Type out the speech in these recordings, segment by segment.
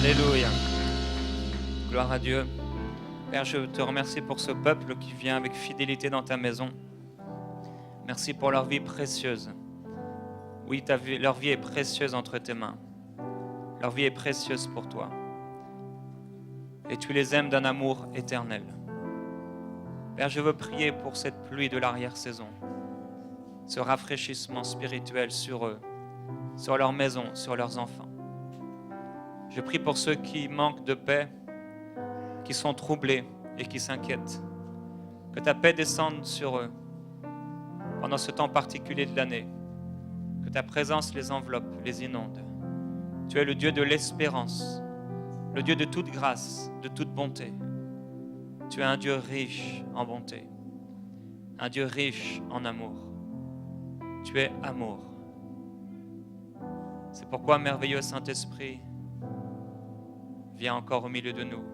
Alléluia. Gloire à Dieu. Père, je te remercie pour ce peuple qui vient avec fidélité dans ta maison. Merci pour leur vie précieuse. Oui, leur vie est précieuse entre tes mains. Leur vie est précieuse pour toi. Et tu les aimes d'un amour éternel. Père, je veux prier pour cette pluie de l'arrière-saison. Ce rafraîchissement spirituel sur eux, sur leur maison, sur leurs enfants. Je prie pour ceux qui manquent de paix, qui sont troublés et qui s'inquiètent. Que ta paix descende sur eux pendant ce temps particulier de l'année. Que ta présence les enveloppe, les inonde. Tu es le Dieu de l'espérance, le Dieu de toute grâce, de toute bonté. Tu es un Dieu riche en bonté, un Dieu riche en amour. Tu es amour. C'est pourquoi, merveilleux Saint-Esprit, viens encore au milieu de nous.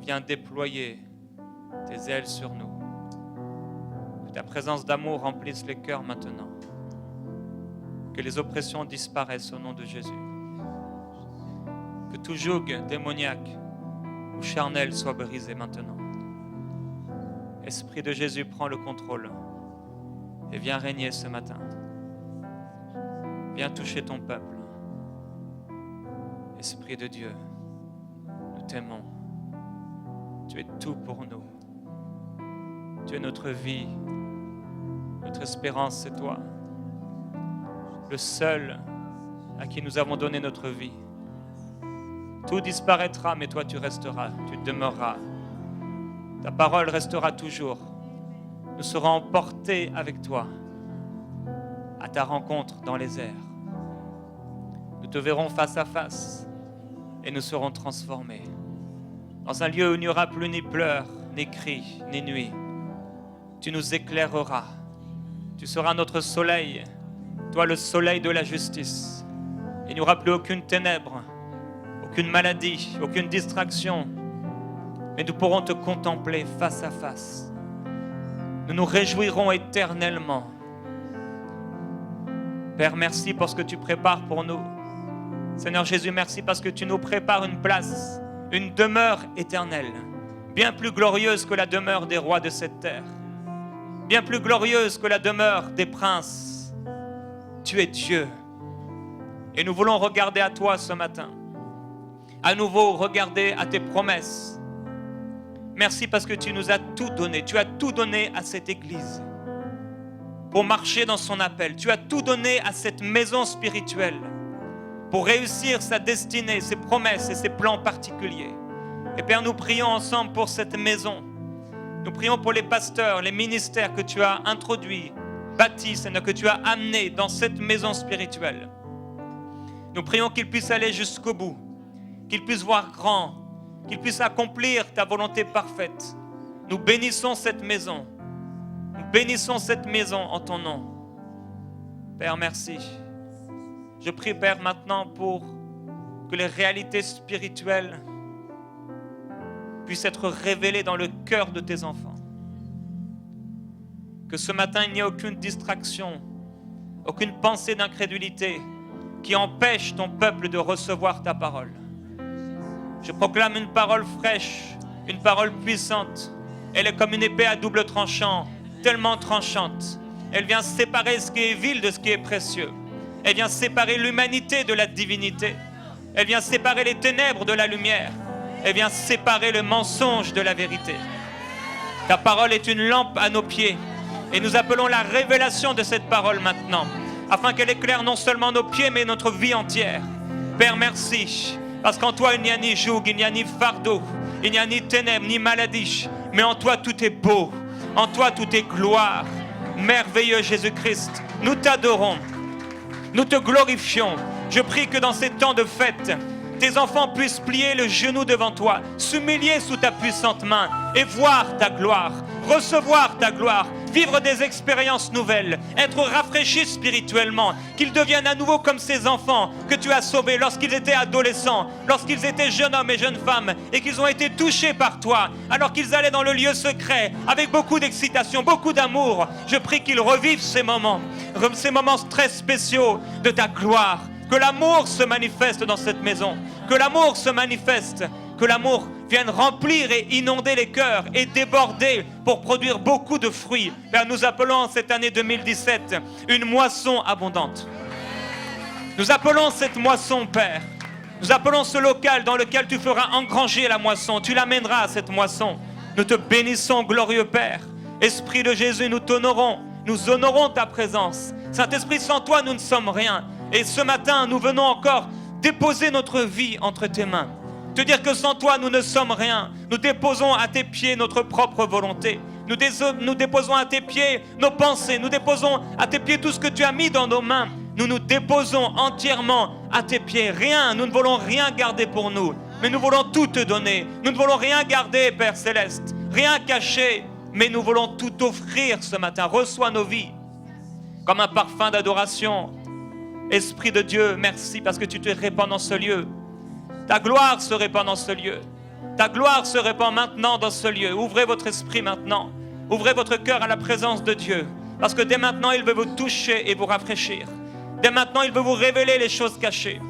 Viens déployer tes ailes sur nous. Que ta présence d'amour remplisse les cœurs maintenant. Que les oppressions disparaissent au nom de Jésus. Que tout joug démoniaque ou charnel soit brisé maintenant. Esprit de Jésus, prends le contrôle et viens régner ce matin. Viens toucher ton peuple. Esprit de Dieu, nous t'aimons. Tu es tout pour nous. Tu es notre vie. Notre espérance, c'est toi. Le seul à qui nous avons donné notre vie. Tout disparaîtra, mais toi tu resteras, tu demeureras. Ta parole restera toujours. Nous serons emportés avec toi à ta rencontre dans les airs. Nous te verrons face à face et nous serons transformés. Dans un lieu où il n'y aura plus ni pleurs, ni cris, ni nuit. Tu nous éclaireras. Tu seras notre soleil, toi le soleil de la justice. Il n'y aura plus aucune ténèbre, aucune maladie, aucune distraction. Mais nous pourrons te contempler face à face. Nous nous réjouirons éternellement. Père, merci pour ce que tu prépares pour nous. Seigneur Jésus, merci parce que tu nous prépares une place, une demeure éternelle, bien plus glorieuse que la demeure des rois de cette terre, bien plus glorieuse que la demeure des princes. Tu es Dieu. Et nous voulons regarder à toi ce matin. À nouveau, regarder à tes promesses. Merci parce que tu nous as tout donné. Tu as tout donné à cette église pour marcher dans son appel. Tu as tout donné à cette maison spirituelle pour réussir sa destinée, ses promesses et ses plans particuliers. Et Père, nous prions ensemble pour cette maison. Nous prions pour les pasteurs, les ministères que tu as introduits, bâtis, Seigneur, que tu as amenés dans cette maison spirituelle. Nous prions qu'ils puissent aller jusqu'au bout, qu'ils puissent voir grand, qu'ils puissent accomplir ta volonté parfaite. Nous bénissons cette maison. Nous bénissons cette maison en ton nom. Père, merci. Je prie, Père, maintenant pour que les réalités spirituelles puissent être révélées dans le cœur de tes enfants. Que ce matin, il n'y ait aucune distraction, aucune pensée d'incrédulité qui empêche ton peuple de recevoir ta parole. Je proclame une parole fraîche, une parole puissante. Elle est comme une épée à double tranchant, tellement tranchante. Elle vient séparer ce qui est vil de ce qui est précieux. Elle vient séparer l'humanité de la divinité. Elle vient séparer les ténèbres de la lumière. Elle vient séparer le mensonge de la vérité. Ta parole est une lampe à nos pieds. Et nous appelons la révélation de cette parole maintenant, afin qu'elle éclaire non seulement nos pieds, mais notre vie entière. Père, merci. Parce qu'en toi, il n'y a ni joug, il n'y a ni fardeau, il n'y a ni ténèbres, ni maladie. Mais en toi, tout est beau. En toi, tout est gloire. Merveilleux Jésus-Christ, nous t'adorons. Nous te glorifions. Je prie que dans ces temps de fête, tes enfants puissent plier le genou devant toi, s'humilier sous ta puissante main et voir ta gloire, recevoir ta gloire, vivre des expériences nouvelles, être rafraîchis spirituellement, qu'ils deviennent à nouveau comme ces enfants que tu as sauvés lorsqu'ils étaient adolescents, lorsqu'ils étaient jeunes hommes et jeunes femmes et qu'ils ont été touchés par toi, alors qu'ils allaient dans le lieu secret avec beaucoup d'excitation, beaucoup d'amour. Je prie qu'ils revivent ces moments très spéciaux de ta gloire, Que l'amour se manifeste dans cette maison. Que l'amour se manifeste. Que l'amour vienne remplir et inonder les cœurs et déborder pour produire beaucoup de fruits. Père, nous appelons cette année 2017 une moisson abondante. Nous appelons cette moisson, Père. Nous appelons ce local dans lequel tu feras engranger la moisson. Tu l'amèneras à cette moisson. Nous te bénissons, glorieux Père. Esprit de Jésus, nous t'honorons. Nous honorons ta présence. Saint-Esprit, sans toi, nous ne sommes rien. Et ce matin, nous venons encore déposer notre vie entre tes mains. Te dire que sans toi, nous ne sommes rien. Nous déposons à tes pieds notre propre volonté. Nous déposons à tes pieds nos pensées. Nous déposons à tes pieds tout ce que tu as mis dans nos mains. Nous nous déposons entièrement à tes pieds. Rien, nous ne voulons rien garder pour nous. Mais nous voulons tout te donner. Nous ne voulons rien garder, Père Céleste. Rien cacher. Mais nous voulons tout offrir ce matin. Reçois nos vies comme un parfum d'adoration. Esprit de Dieu, merci parce que tu te répands dans ce lieu. Ta gloire se répand dans ce lieu. Ta gloire se répand maintenant dans ce lieu. Ouvrez votre esprit maintenant. Ouvrez votre cœur à la présence de Dieu. Parce que dès maintenant, il veut vous toucher et vous rafraîchir. Dès maintenant, il veut vous révéler les choses cachées.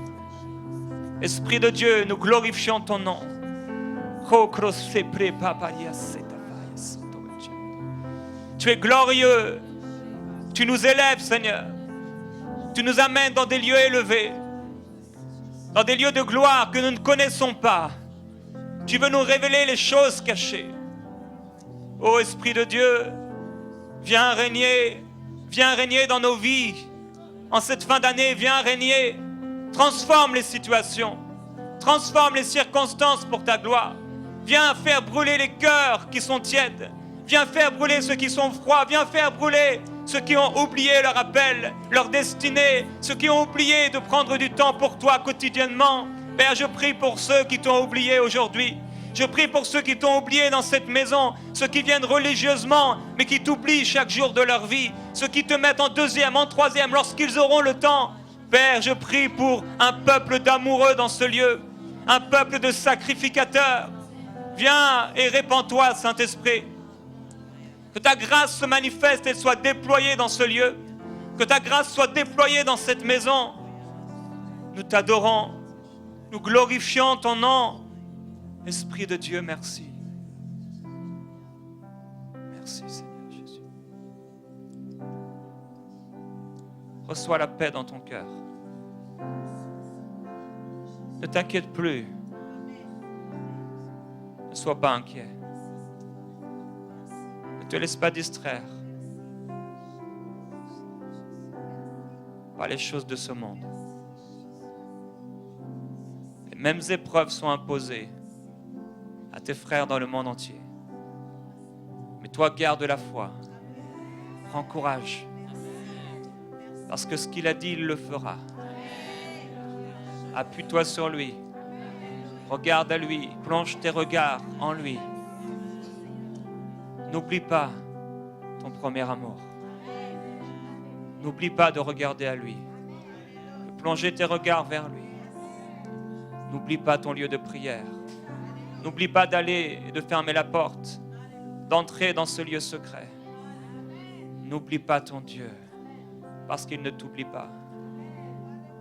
Esprit de Dieu, nous glorifions ton nom. Tu es glorieux. Tu nous élèves, Seigneur. Tu nous amènes dans des lieux élevés. Dans des lieux de gloire que nous ne connaissons pas. Tu veux nous révéler les choses cachées. Ô Esprit de Dieu, viens régner dans nos vies. En cette fin d'année, viens régner. Transforme les situations. Transforme les circonstances pour ta gloire. Viens faire brûler les cœurs qui sont tièdes. Viens faire brûler ceux qui sont froids. Viens faire brûler ceux qui ont oublié leur appel, leur destinée, ceux qui ont oublié de prendre du temps pour toi quotidiennement. Père, je prie pour ceux qui t'ont oublié aujourd'hui. Je prie pour ceux qui t'ont oublié dans cette maison, ceux qui viennent religieusement, mais qui t'oublient chaque jour de leur vie, ceux qui te mettent en deuxième, en troisième, lorsqu'ils auront le temps. Père, je prie pour un peuple d'amoureux dans ce lieu, un peuple de sacrificateurs. Viens et répands-toi, Saint-Esprit. Que ta grâce se manifeste et soit déployée dans ce lieu. Que ta grâce soit déployée dans cette maison. Nous t'adorons. Nous glorifions ton nom. Esprit de Dieu, merci. Merci, Seigneur Jésus. Reçois la paix dans ton cœur. Ne t'inquiète plus. Ne sois pas inquiet. Ne te laisse pas distraire par les choses de ce monde. Les mêmes épreuves sont imposées à tes frères dans le monde entier. Mais toi, garde la foi. Prends courage. Parce que ce qu'il a dit, il le fera. Appuie-toi sur lui. Regarde à lui. Plonge tes regards en lui. N'oublie pas ton premier amour. N'oublie pas de regarder à lui. De plonger tes regards vers lui. N'oublie pas ton lieu de prière. N'oublie pas d'aller et de fermer la porte, d'entrer dans ce lieu secret. N'oublie pas ton Dieu, parce qu'il ne t'oublie pas.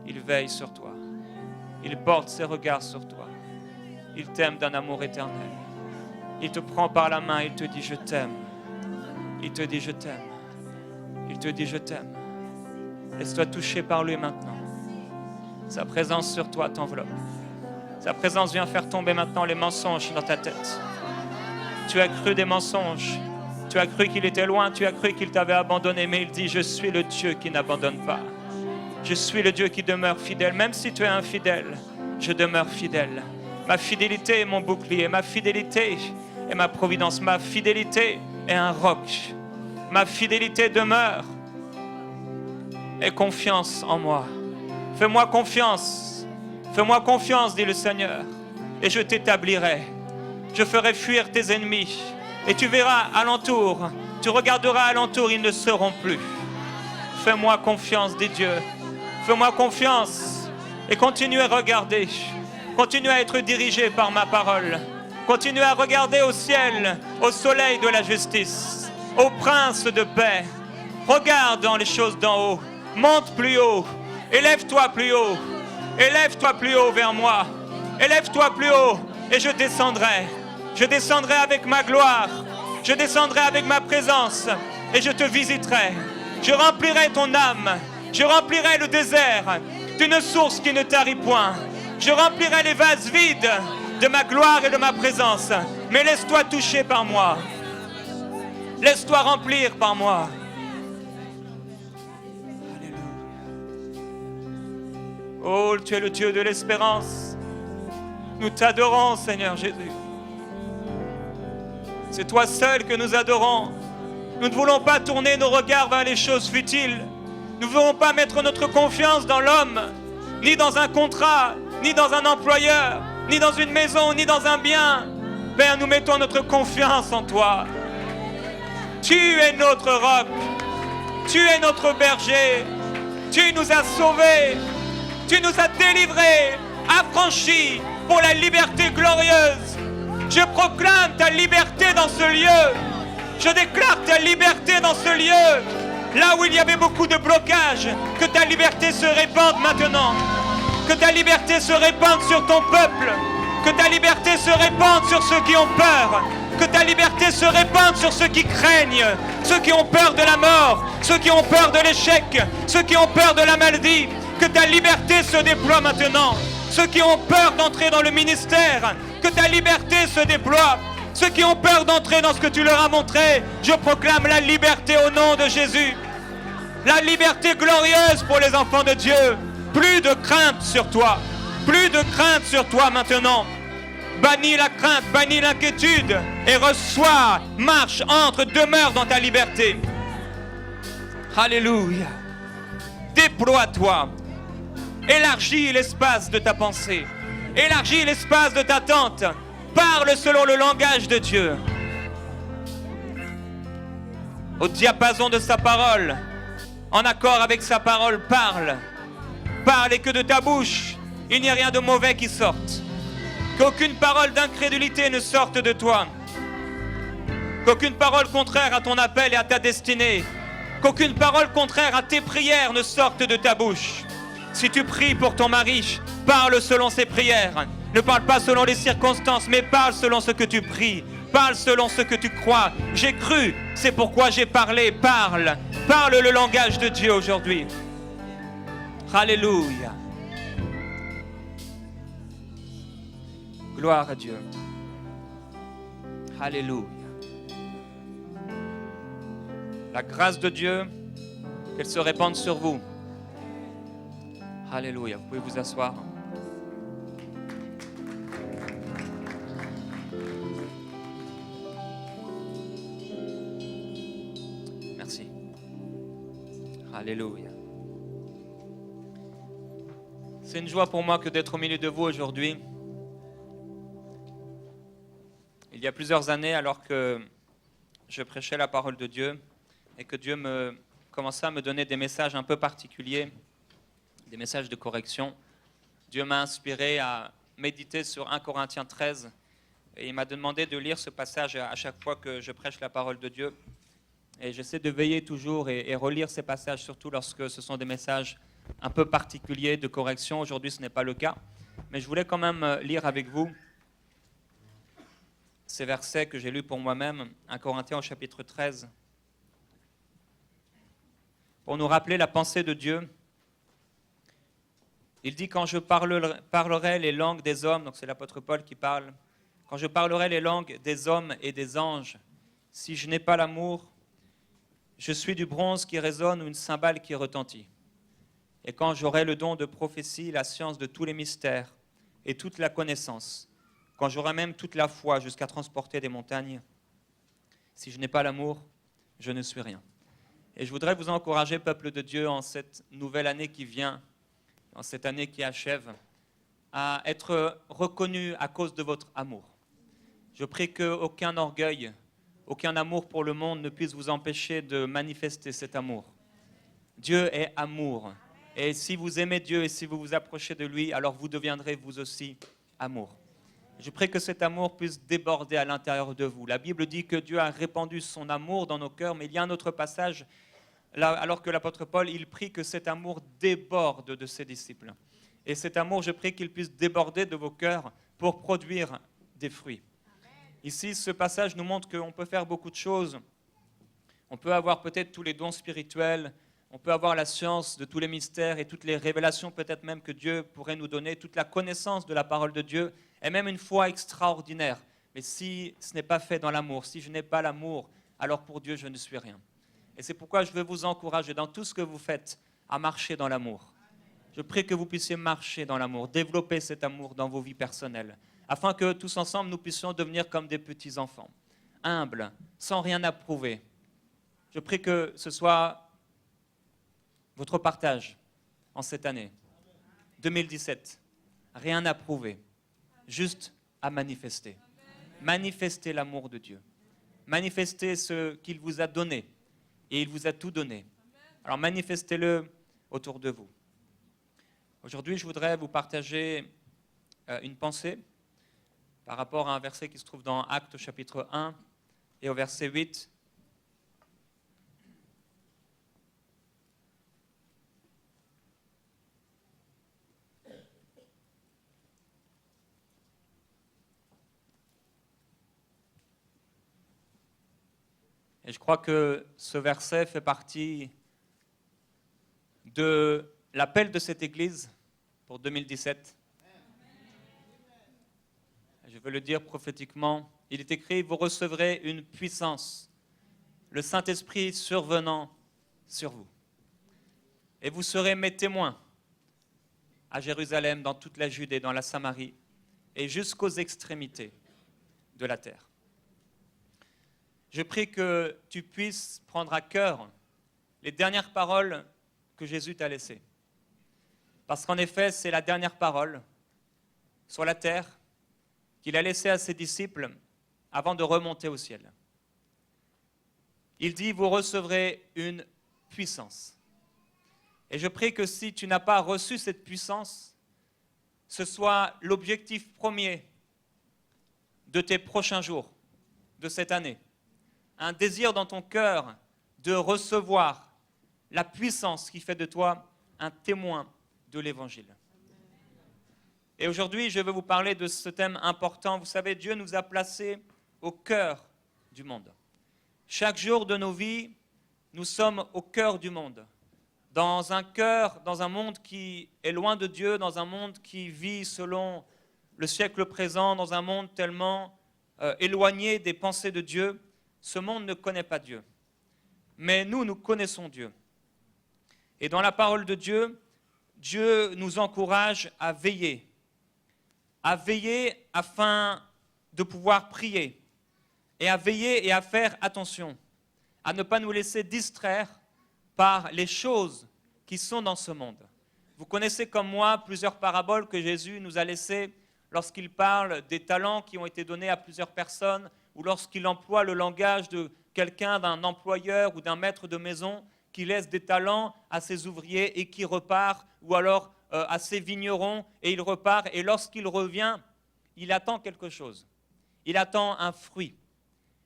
Il veille sur toi. Il porte ses regards sur toi. Il t'aime d'un amour éternel. Il te prend par la main, il te dit « Je t'aime ». Il te dit « Je t'aime ». Il te dit « Je t'aime ». Laisse-toi toucher par lui maintenant. Sa présence sur toi t'enveloppe. Sa présence vient faire tomber maintenant les mensonges dans ta tête. Tu as cru des mensonges. Tu as cru qu'il était loin. Tu as cru qu'il t'avait abandonné. Mais il dit « Je suis le Dieu qui n'abandonne pas. Je suis le Dieu qui demeure fidèle. Même si tu es infidèle, je demeure fidèle. Ma fidélité est mon bouclier. Ma fidélité est ma providence. Ma fidélité est un roc. Ma fidélité demeure. Aie confiance en moi. Fais-moi confiance. Fais-moi confiance, dit le Seigneur, et je t'établirai. Je ferai fuir tes ennemis, et tu verras alentour, tu regarderas alentour, ils ne seront plus. Fais-moi confiance, dit Dieu. Fais-moi confiance, et continue à regarder. Continue à être dirigé par ma parole. Continue à regarder au ciel, au soleil de la justice, au prince de paix. Regarde dans les choses d'en haut. Monte plus haut. Élève-toi plus haut. Élève-toi plus haut vers moi. Élève-toi plus haut et je descendrai. Je descendrai avec ma gloire. Je descendrai avec ma présence et je te visiterai. Je remplirai ton âme. Je remplirai le désert d'une source qui ne tarit point. Je remplirai les vases vides de ma gloire et de ma présence. Mais laisse-toi toucher par moi. Laisse-toi remplir par moi. Alléluia. Oh, tu es le Dieu de l'espérance. Nous t'adorons, Seigneur Jésus. C'est toi seul que nous adorons. Nous ne voulons pas tourner nos regards vers les choses futiles. Nous ne voulons pas mettre notre confiance dans l'homme, ni dans un contrat, ni dans un employeur, ni dans une maison, ni dans un bien. Père, nous mettons notre confiance en toi. Tu es notre roc. Tu es notre berger. Tu nous as sauvés. Tu nous as délivrés, affranchis pour la liberté glorieuse. Je proclame ta liberté dans ce lieu. Je déclare ta liberté dans ce lieu. Là où il y avait beaucoup de blocages, que ta liberté se répande maintenant. Que ta liberté se répande sur ton peuple. Que ta liberté se répande sur ceux qui ont peur. Que ta liberté se répande sur ceux qui craignent. Ceux qui ont peur de la mort. Ceux qui ont peur de l'échec. Ceux qui ont peur de la maladie. Que ta liberté se déploie maintenant. Ceux qui ont peur d'entrer dans le ministère. Que ta liberté se déploie. Ceux qui ont peur d'entrer dans ce que tu leur as montré, je proclame la liberté au nom de Jésus. La liberté glorieuse pour les enfants de Dieu. Plus de crainte sur toi. Plus de crainte sur toi maintenant. Bannis la crainte, bannis l'inquiétude et reçois, marche, entre, demeure dans ta liberté. Alléluia. Déploie-toi. Élargis l'espace de ta pensée. Élargis l'espace de ta tente. Parle selon le langage de Dieu. Au diapason de sa parole, en accord avec sa parole, parle. Parle et que de ta bouche, il n'y ait rien de mauvais qui sorte. Qu'aucune parole d'incrédulité ne sorte de toi. Qu'aucune parole contraire à ton appel et à ta destinée. Qu'aucune parole contraire à tes prières ne sorte de ta bouche. Si tu pries pour ton mari, parle selon ses prières. Ne parle pas selon les circonstances, mais parle selon ce que tu pries. Parle selon ce que tu crois. J'ai cru, c'est pourquoi j'ai parlé. Parle. Parle le langage de Dieu aujourd'hui. Alléluia. Gloire à Dieu. Alléluia. La grâce de Dieu, qu'elle se répande sur vous. Alléluia. Vous pouvez vous asseoir. Merci. Alléluia. C'est une joie pour moi que d'être au milieu de vous aujourd'hui. Il y a plusieurs années, alors que je prêchais la parole de Dieu et que Dieu commençait à me donner des messages un peu particuliers, des messages de correction, Dieu m'a inspiré à méditer sur 1 Corinthiens 13 et il m'a demandé de lire ce passage à chaque fois que je prêche la parole de Dieu. Et j'essaie de veiller toujours et relire ces passages, surtout lorsque ce sont des messages un peu particuliers de correction. Aujourd'hui, ce n'est pas le cas. Mais je voulais quand même lire avec vous ces versets que j'ai lus pour moi-même, 1 Corinthiens au chapitre 13, pour nous rappeler la pensée de Dieu. Il dit, quand je parlerai les langues des hommes, donc c'est l'apôtre Paul qui parle, quand je parlerai les langues des hommes et des anges, si je n'ai pas l'amour, je suis du bronze qui résonne ou une cymbale qui retentit. Et quand j'aurai le don de prophétie, la science de tous les mystères et toute la connaissance, quand j'aurai même toute la foi jusqu'à transporter des montagnes, si je n'ai pas l'amour, je ne suis rien. Et je voudrais vous encourager, peuple de Dieu, en cette nouvelle année qui vient, en cette année qui achève, à être reconnu à cause de votre amour. Je prie qu'aucun orgueil, aucun amour pour le monde ne puisse vous empêcher de manifester cet amour. Dieu est amour. Et si vous aimez Dieu et si vous vous approchez de lui, alors vous deviendrez vous aussi amour. Je prie que cet amour puisse déborder à l'intérieur de vous. La Bible dit que Dieu a répandu son amour dans nos cœurs, mais il y a un autre passage, là, alors que l'apôtre Paul, il prie que cet amour déborde de ses disciples. Et cet amour, je prie qu'il puisse déborder de vos cœurs pour produire des fruits. Ici, ce passage nous montre qu'on peut faire beaucoup de choses. On peut avoir peut-être tous les dons spirituels, on peut avoir la science de tous les mystères et toutes les révélations peut-être même que Dieu pourrait nous donner, toute la connaissance de la parole de Dieu, et même une foi extraordinaire. Mais si ce n'est pas fait dans l'amour, si je n'ai pas l'amour, alors pour Dieu, je ne suis rien. Et c'est pourquoi je veux vous encourager dans tout ce que vous faites à marcher dans l'amour. Je prie que vous puissiez marcher dans l'amour, développer cet amour dans vos vies personnelles, afin que tous ensemble, nous puissions devenir comme des petits-enfants, humbles, sans rien à prouver. Je prie que ce soit votre partage en cette année 2017. Rien à prouver, juste à manifester. Manifester l'amour de Dieu. Manifester ce qu'il vous a donné. Et il vous a tout donné. Alors manifestez-le autour de vous. Aujourd'hui, je voudrais vous partager une pensée par rapport à un verset qui se trouve dans Actes chapitre 1 et au verset 8. Et je crois que ce verset fait partie de l'appel de cette Église pour 2017. Je veux le dire prophétiquement. Il est écrit, vous recevrez une puissance, le Saint-Esprit survenant sur vous. Et vous serez mes témoins à Jérusalem, dans toute la Judée, dans la Samarie et jusqu'aux extrémités de la terre. Je prie que tu puisses prendre à cœur les dernières paroles que Jésus t'a laissées. Parce qu'en effet, c'est la dernière parole sur la terre qu'il a laissée à ses disciples avant de remonter au ciel. Il dit, vous recevrez une puissance. Et je prie que si tu n'as pas reçu cette puissance, ce soit l'objectif premier de tes prochains jours, de cette année. Un désir dans ton cœur de recevoir la puissance qui fait de toi un témoin de l'Évangile. Et aujourd'hui, je veux vous parler de ce thème important. Vous savez, Dieu nous a placés au cœur du monde. Chaque jour de nos vies, nous sommes au cœur du monde. Dans un monde qui est loin de Dieu, dans un monde qui vit selon le siècle présent, dans un monde tellement éloigné des pensées de Dieu, ce monde ne connaît pas Dieu. Mais nous connaissons Dieu. Et dans la parole de Dieu, Dieu nous encourage à veiller afin de pouvoir prier, et à veiller et à faire attention, à ne pas nous laisser distraire par les choses qui sont dans ce monde. Vous connaissez comme moi plusieurs paraboles que Jésus nous a laissées lorsqu'il parle des talents qui ont été donnés à plusieurs personnes, ou lorsqu'il emploie le langage de quelqu'un, d'un employeur ou d'un maître de maison qui laisse des talents à ses ouvriers et qui repart, ou alors à ses vignerons et il repart, et lorsqu'il revient, il attend quelque chose. Il attend un fruit.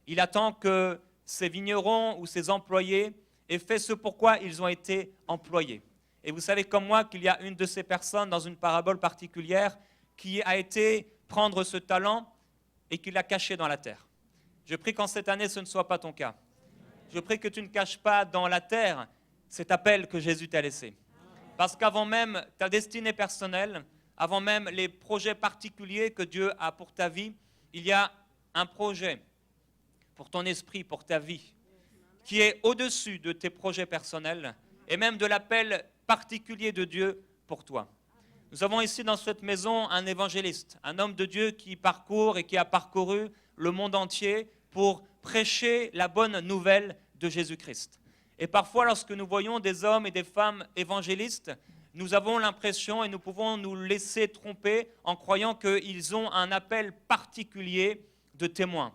Il attend que ses vignerons ou ses employés aient fait ce pourquoi ils ont été employés. Et vous savez comme moi qu'il y a une de ces personnes dans une parabole particulière qui a été prendre ce talent et qui l'a caché dans la terre. Je prie qu'en cette année, ce ne soit pas ton cas. Je prie que tu ne caches pas dans la terre cet appel que Jésus t'a laissé. Parce qu'avant même ta destinée personnelle, avant même les projets particuliers que Dieu a pour ta vie, il y a un projet pour ton esprit, pour ta vie, qui est au-dessus de tes projets personnels et même de l'appel particulier de Dieu pour toi. Nous avons ici dans cette maison un évangéliste, un homme de Dieu qui parcourt et qui a parcouru le monde entier pour prêcher la bonne nouvelle de Jésus-Christ. Et parfois, lorsque nous voyons des hommes et des femmes évangélistes, nous avons l'impression et nous pouvons nous laisser tromper en croyant qu'ils ont un appel particulier de témoins.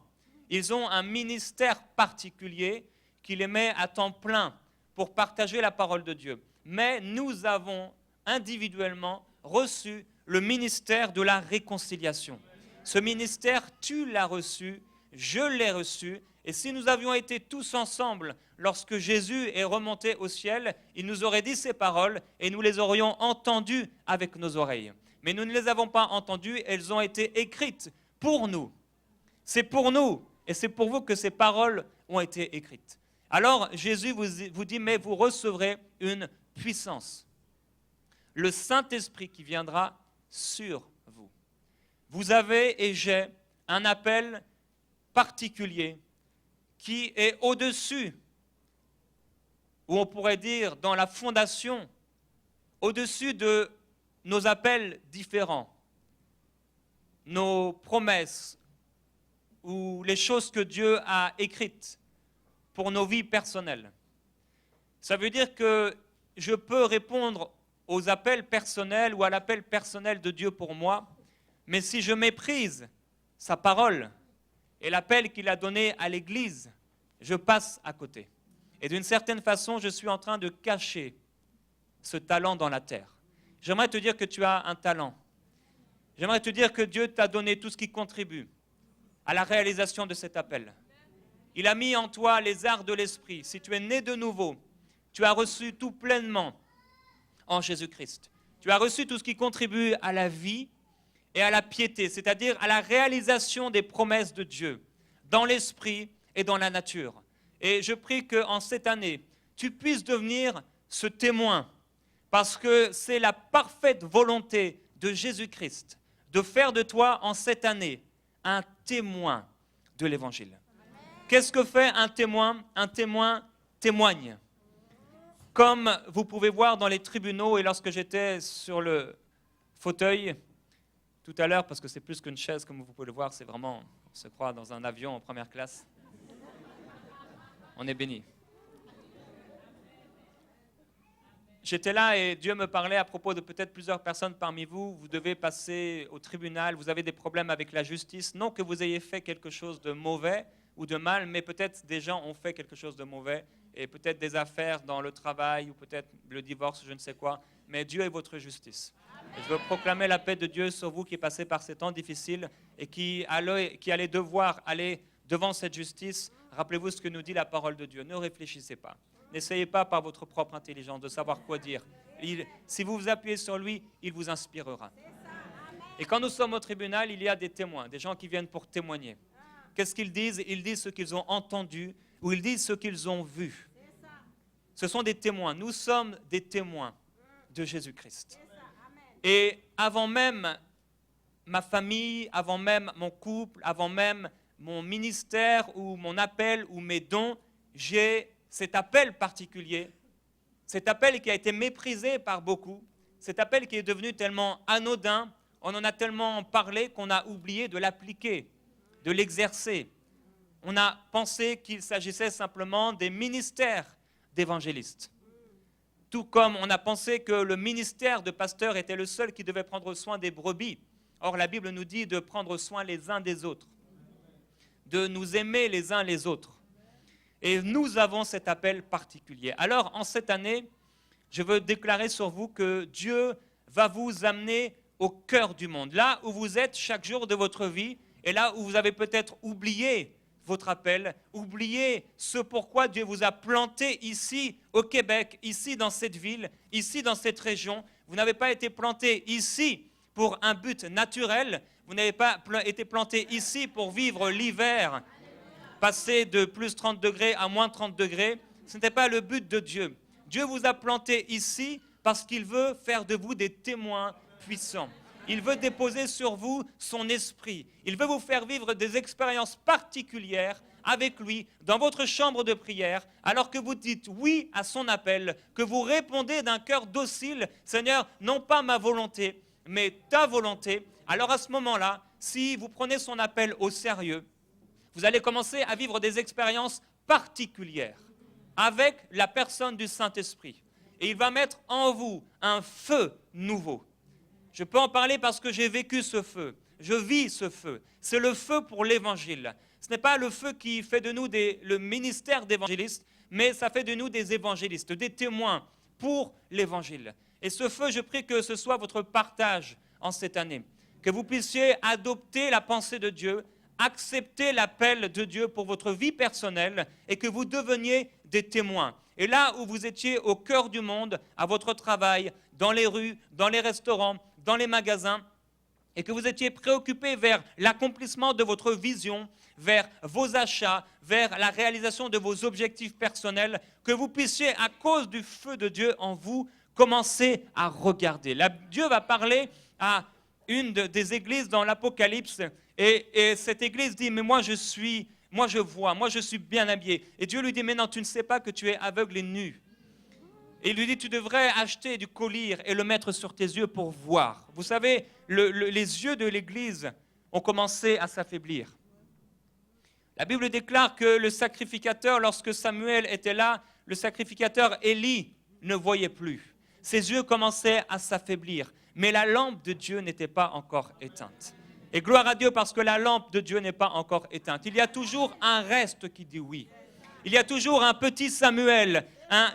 Ils ont un ministère particulier qui les met à temps plein pour partager la parole de Dieu. Mais nous avons individuellement reçu le ministère de la réconciliation. Ce ministère, tu l'as reçu, je l'ai reçu, Et si nous avions été tous ensemble lorsque Jésus est remonté au ciel, il nous aurait dit ces paroles et nous les aurions entendues avec nos oreilles. Mais nous ne les avons pas entendues, elles ont été écrites pour nous. C'est pour nous et c'est pour vous que ces paroles ont été écrites. Alors Jésus vous dit, mais vous recevrez une puissance. Le Saint-Esprit qui viendra sur vous. Vous avez et j'ai un appel particulier qui est au-dessus, ou on pourrait dire dans la fondation, au-dessus de nos appels différents, nos promesses ou les choses que Dieu a écrites pour nos vies personnelles. Ça veut dire que je peux répondre aux appels personnels ou à l'appel personnel de Dieu pour moi, mais si je méprise sa parole et l'appel qu'il a donné à l'Église, je passe à côté. Et d'une certaine façon, je suis en train de cacher ce talent dans la terre. J'aimerais te dire que tu as un talent. J'aimerais te dire que Dieu t'a donné tout ce qui contribue à la réalisation de cet appel. Il a mis en toi les arts de l'esprit. Si tu es né de nouveau, tu as reçu tout pleinement en Jésus-Christ. Tu as reçu tout ce qui contribue à la vie et à la piété, c'est-à-dire à la réalisation des promesses de Dieu, dans l'esprit et dans la nature. Et je prie qu'en cette année, tu puisses devenir ce témoin, parce que c'est la parfaite volonté de Jésus-Christ de faire de toi en cette année un témoin de l'Évangile. Qu'est-ce que fait un témoin? Un témoin témoigne. Comme vous pouvez voir dans les tribunaux, et lorsque j'étais sur le fauteuil tout à l'heure, parce que c'est plus qu'une chaise, comme vous pouvez le voir, c'est vraiment, on se croit dans un avion en première classe. On est béni. J'étais là et Dieu me parlait à propos de peut-être plusieurs personnes parmi vous. Vous devez passer au tribunal, vous avez des problèmes avec la justice. Non que vous ayez fait quelque chose de mauvais ou de mal, mais peut-être des gens ont fait quelque chose de mauvais et peut-être des affaires dans le travail ou peut-être le divorce, je ne sais quoi. Mais Dieu est votre justice. Et je veux proclamer la paix de Dieu sur vous qui passez par ces temps difficiles et qui allez devoir aller devant cette justice. Rappelez-vous ce que nous dit la parole de Dieu. Ne réfléchissez pas. N'essayez pas par votre propre intelligence de savoir quoi dire. Si vous vous appuyez sur lui, il vous inspirera. Et quand nous sommes au tribunal, il y a des témoins, des gens qui viennent pour témoigner. Qu'est-ce qu'ils disent? Ils disent ce qu'ils ont entendu ou ils disent ce qu'ils ont vu. Ce sont des témoins. Nous sommes des témoins de Jésus-Christ. Et avant même ma famille, avant même mon couple, avant même mon ministère ou mon appel ou mes dons, j'ai cet appel particulier, cet appel qui a été méprisé par beaucoup, cet appel qui est devenu tellement anodin, on en a tellement parlé qu'on a oublié de l'appliquer, de l'exercer. On a pensé qu'il s'agissait simplement des ministères d'évangélistes. Tout comme on a pensé que le ministère de pasteur était le seul qui devait prendre soin des brebis. Or, la Bible nous dit de prendre soin les uns des autres, de nous aimer les uns les autres. Et nous avons cet appel particulier. Alors, en cette année, je veux déclarer sur vous que Dieu va vous amener au cœur du monde, là où vous êtes chaque jour de votre vie, et là où vous avez peut-être oublié votre appel, oublié ce pourquoi Dieu vous a planté ici au Québec, ici dans cette ville, ici dans cette région. Vous n'avez pas été planté ici pour un but naturel, vous n'avez pas été planté ici pour vivre l'hiver, passer de plus 30 degrés à moins 30 degrés, ce n'était pas le but de Dieu. Dieu vous a planté ici parce qu'il veut faire de vous des témoins puissants. Il veut déposer sur vous son esprit. Il veut vous faire vivre des expériences particulières avec lui dans votre chambre de prière, alors que vous dites oui à son appel, que vous répondez d'un cœur docile, Seigneur, non pas ma volonté, mais ta volonté. Alors à ce moment-là, si vous prenez son appel au sérieux, vous allez commencer à vivre des expériences particulières avec la personne du Saint-Esprit. Et il va mettre en vous un feu nouveau. Je peux en parler parce que j'ai vécu ce feu. Je vis ce feu. C'est le feu pour l'Évangile. Ce n'est pas le feu qui fait de nous le ministère d'évangélistes, mais ça fait de nous des évangélistes, des témoins pour l'Évangile. Et ce feu, je prie que ce soit votre partage en cette année. Que vous puissiez adopter la pensée de Dieu, accepter l'appel de Dieu pour votre vie personnelle et que vous deveniez des témoins. Et là où vous étiez au cœur du monde, à votre travail, dans les rues, dans les restaurants, dans les magasins, et que vous étiez préoccupé vers l'accomplissement de votre vision, vers vos achats, vers la réalisation de vos objectifs personnels, que vous puissiez, à cause du feu de Dieu en vous, commencer à regarder. Là, Dieu va parler à une des églises dans l'Apocalypse, et cette église dit, mais moi je vois, moi je suis bien habillé. Et Dieu lui dit, mais non, tu ne sais pas que tu es aveugle et nu. Et il lui dit, tu devrais acheter du collyre et le mettre sur tes yeux pour voir. Vous savez, les yeux de l'église ont commencé à s'affaiblir. La Bible déclare que le sacrificateur, lorsque Samuel était là, le sacrificateur Élie ne voyait plus. Ses yeux commençaient à s'affaiblir, mais la lampe de Dieu n'était pas encore éteinte. Et gloire à Dieu parce que la lampe de Dieu n'est pas encore éteinte. Il y a toujours un reste qui dit oui. Il y a toujours un petit Samuel,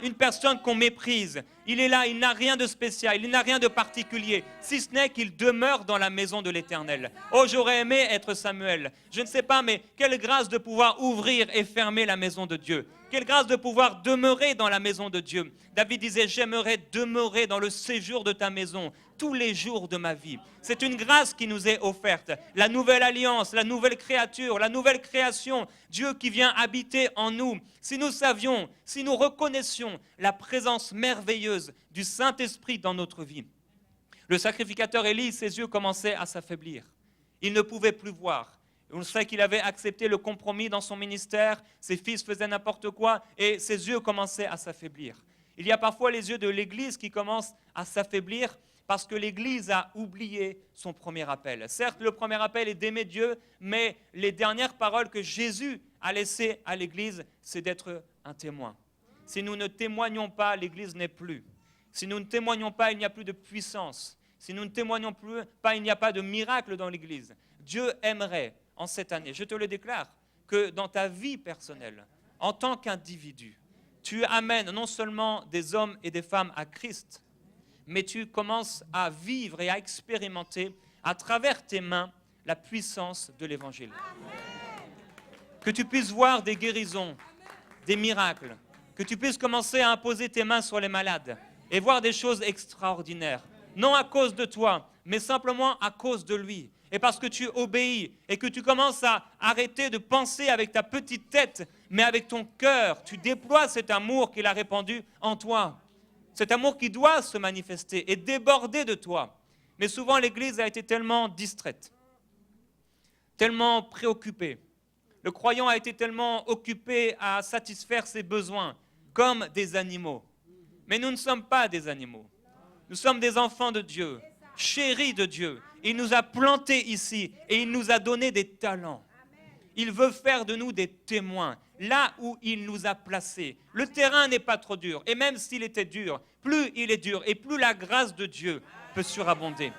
une personne qu'on méprise. Il est là, il n'a rien de spécial, il n'a rien de particulier, si ce n'est qu'il demeure dans la maison de l'Éternel. Oh, j'aurais aimé être Samuel. Je ne sais pas, mais quelle grâce de pouvoir ouvrir et fermer la maison de Dieu. Quelle grâce de pouvoir demeurer dans la maison de Dieu. David disait, j'aimerais demeurer dans le séjour de ta maison tous les jours de ma vie. C'est une grâce qui nous est offerte. La nouvelle alliance, la nouvelle créature, la nouvelle création, Dieu qui vient habiter en nous. Si nous savions, si nous reconnaissions la présence merveilleuse du Saint-Esprit dans notre vie. Le sacrificateur Élie, ses yeux commençaient à s'affaiblir. Il ne pouvait plus voir. On sait qu'il avait accepté le compromis dans son ministère, ses fils faisaient n'importe quoi et ses yeux commençaient à s'affaiblir. Il y a parfois les yeux de l'Église qui commencent à s'affaiblir parce que l'Église a oublié son premier appel. Certes, le premier appel est d'aimer Dieu, mais les dernières paroles que Jésus a laissées à l'Église, c'est d'être un témoin. Si nous ne témoignons pas, l'Église n'est plus. Si nous ne témoignons pas, il n'y a plus de puissance. Si nous ne témoignons pas, il n'y a pas de miracle dans l'Église. Dieu aimerait, en cette année, je te le déclare, que dans ta vie personnelle, en tant qu'individu, tu amènes non seulement des hommes et des femmes à Christ, mais tu commences à vivre et à expérimenter à travers tes mains la puissance de l'Évangile. Que tu puisses voir des guérisons, des miracles, que tu puisses commencer à imposer tes mains sur les malades et voir des choses extraordinaires. Non à cause de toi, mais simplement à cause de lui. Et parce que tu obéis et que tu commences à arrêter de penser avec ta petite tête, mais avec ton cœur, tu déploies cet amour qu'il a répandu en toi. Cet amour qui doit se manifester et déborder de toi. Mais souvent, l'Église a été tellement distraite, tellement préoccupée. Le croyant a été tellement occupé à satisfaire ses besoins, comme des animaux. Mais nous ne sommes pas des animaux. Nous sommes des enfants de Dieu, chéris de Dieu. Il nous a plantés ici et il nous a donné des talents. Il veut faire de nous des témoins, là où il nous a placés. Le terrain n'est pas trop dur, et même s'il était dur, plus il est dur, et plus la grâce de Dieu peut surabonder.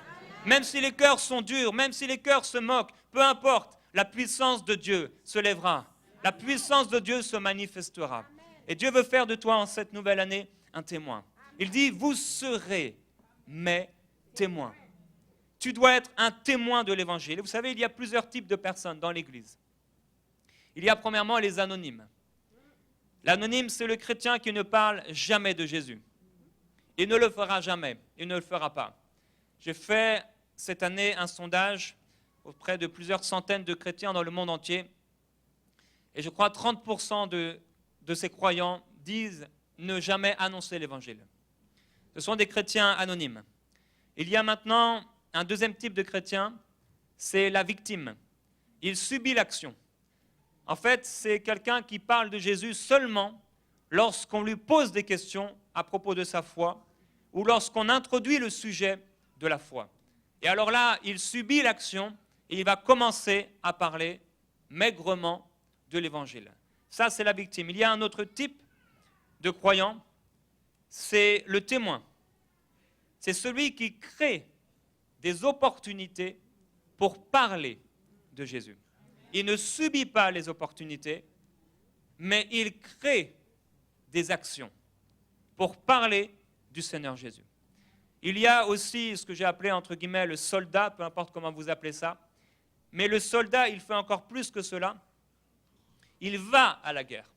Même si les cœurs sont durs, même si les cœurs se moquent, peu importe, la puissance de Dieu se lèvera. La puissance de Dieu se manifestera. Et Dieu veut faire de toi en cette nouvelle année un témoin. Il dit, vous serez mes témoins. Tu dois être un témoin de l'Évangile. Vous savez, il y a plusieurs types de personnes dans l'Église. Il y a premièrement les anonymes. L'anonyme, c'est le chrétien qui ne parle jamais de Jésus. Il ne le fera jamais, il ne le fera pas. J'ai fait cette année un sondage auprès de plusieurs centaines de chrétiens dans le monde entier. Et je crois 30% de ces croyants disent ne jamais annoncer l'Évangile. Ce sont des chrétiens anonymes. Il y a maintenant un deuxième type de chrétien, c'est la victime. Il subit l'action. En fait, c'est quelqu'un qui parle de Jésus seulement lorsqu'on lui pose des questions à propos de sa foi ou lorsqu'on introduit le sujet de la foi. Et alors là, il subit l'action et il va commencer à parler maigrement de l'Évangile. Ça, c'est la victime. Il y a un autre type de croyant, c'est le témoin. C'est celui qui crée des opportunités pour parler de Jésus. Il ne subit pas les opportunités, mais il crée des actions pour parler du Seigneur Jésus. Il y a aussi ce que j'ai appelé, entre guillemets, le soldat, peu importe comment vous appelez ça. Mais le soldat, il fait encore plus que cela. Il va à la guerre.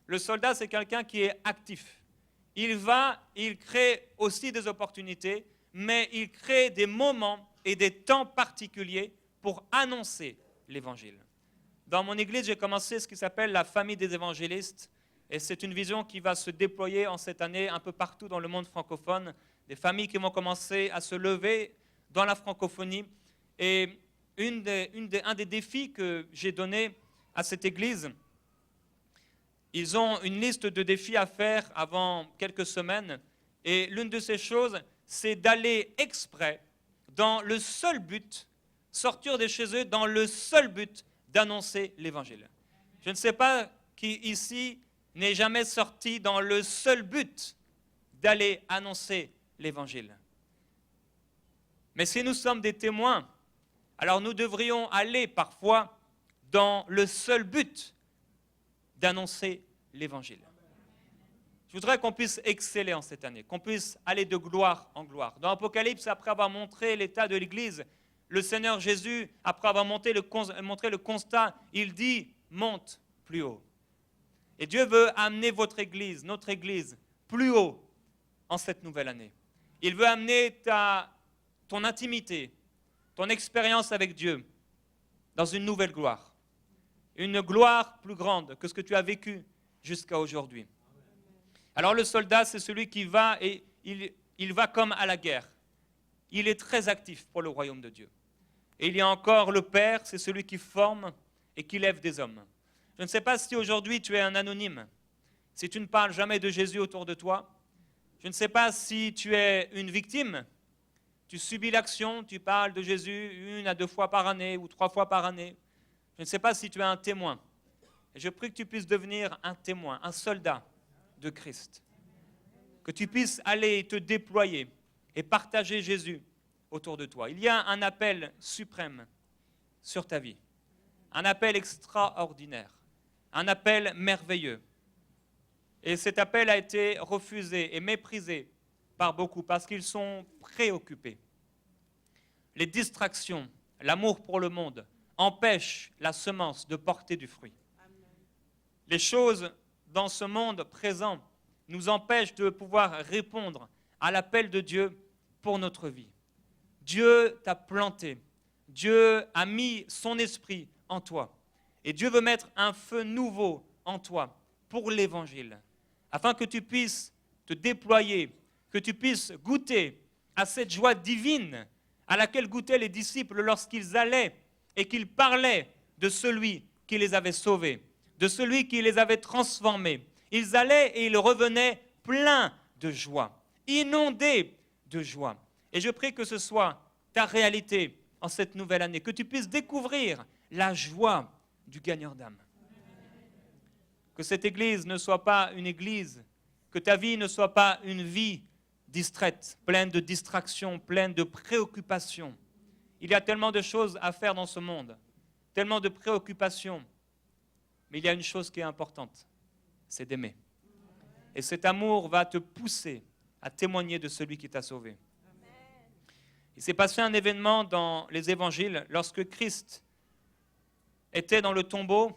Le soldat, c'est quelqu'un qui est actif. Il va, il crée aussi des opportunités, mais il crée des moments et des temps particuliers pour annoncer l'évangile. Dans mon église, j'ai commencé ce qui s'appelle la famille des évangélistes, et c'est une vision qui va se déployer en cette année un peu partout dans le monde francophone, des familles qui vont commencer à se lever dans la francophonie. Et un des défis que j'ai donné à cette église, ils ont une liste de défis à faire avant quelques semaines, et l'une de ces choses, c'est d'aller exprès dans le seul but, sortir de chez eux dans le seul but d'annoncer l'évangile. Je ne sais pas qui ici n'est jamais sorti dans le seul but d'aller annoncer l'évangile. Mais si nous sommes des témoins, alors nous devrions aller parfois dans le seul but d'annoncer l'évangile. Je voudrais qu'on puisse exceller en cette année, qu'on puisse aller de gloire en gloire. Dans l'Apocalypse, après avoir montré l'état de l'Église, le Seigneur Jésus, après avoir montré le constat, il dit « monte plus haut ». Et Dieu veut amener votre Église, notre Église, plus haut en cette nouvelle année. Il veut amener ton intimité, ton expérience avec Dieu dans une nouvelle gloire. Une gloire plus grande que ce que tu as vécu jusqu'à aujourd'hui. Alors le soldat, c'est celui qui va et il va comme à la guerre. Il est très actif pour le royaume de Dieu. Et il y a encore le Père, c'est celui qui forme et qui lève des hommes. Je ne sais pas si aujourd'hui tu es un anonyme, si tu ne parles jamais de Jésus autour de toi. Je ne sais pas si tu es une victime, tu subis l'action, tu parles de Jésus 1 à 2 fois par année ou 3 fois par année. Je ne sais pas si tu es un témoin. Et je prie que tu puisses devenir un témoin, un soldat de Christ. Que tu puisses aller te déployer et partager Jésus autour de toi. Il y a un appel suprême sur ta vie. Un appel extraordinaire. Un appel merveilleux. Et cet appel a été refusé et méprisé par beaucoup parce qu'ils sont préoccupés. Les distractions, l'amour pour le monde empêchent la semence de porter du fruit. Les choses dans ce monde présent nous empêchent de pouvoir répondre à l'appel de Dieu pour notre vie. Dieu t'a planté. Dieu a mis son esprit en toi. Et Dieu veut mettre un feu nouveau en toi pour l'évangile, afin que tu puisses te déployer, que tu puisses goûter à cette joie divine à laquelle goûtaient les disciples lorsqu'ils allaient et qu'ils parlaient de celui qui les avait sauvés, de celui qui les avait transformés. Ils allaient et ils revenaient pleins de joie, inondés de joie. Et je prie que ce soit ta réalité en cette nouvelle année, que tu puisses découvrir la joie du gagneur d'âme. Que cette église ne soit pas une église, que ta vie ne soit pas une vie distraite, pleine de distractions, pleine de préoccupations. Il y a tellement de choses à faire dans ce monde, tellement de préoccupations. Mais il y a une chose qui est importante, c'est d'aimer. Et cet amour va te pousser à témoigner de celui qui t'a sauvé. Il s'est passé un événement dans les évangiles lorsque Christ était dans le tombeau.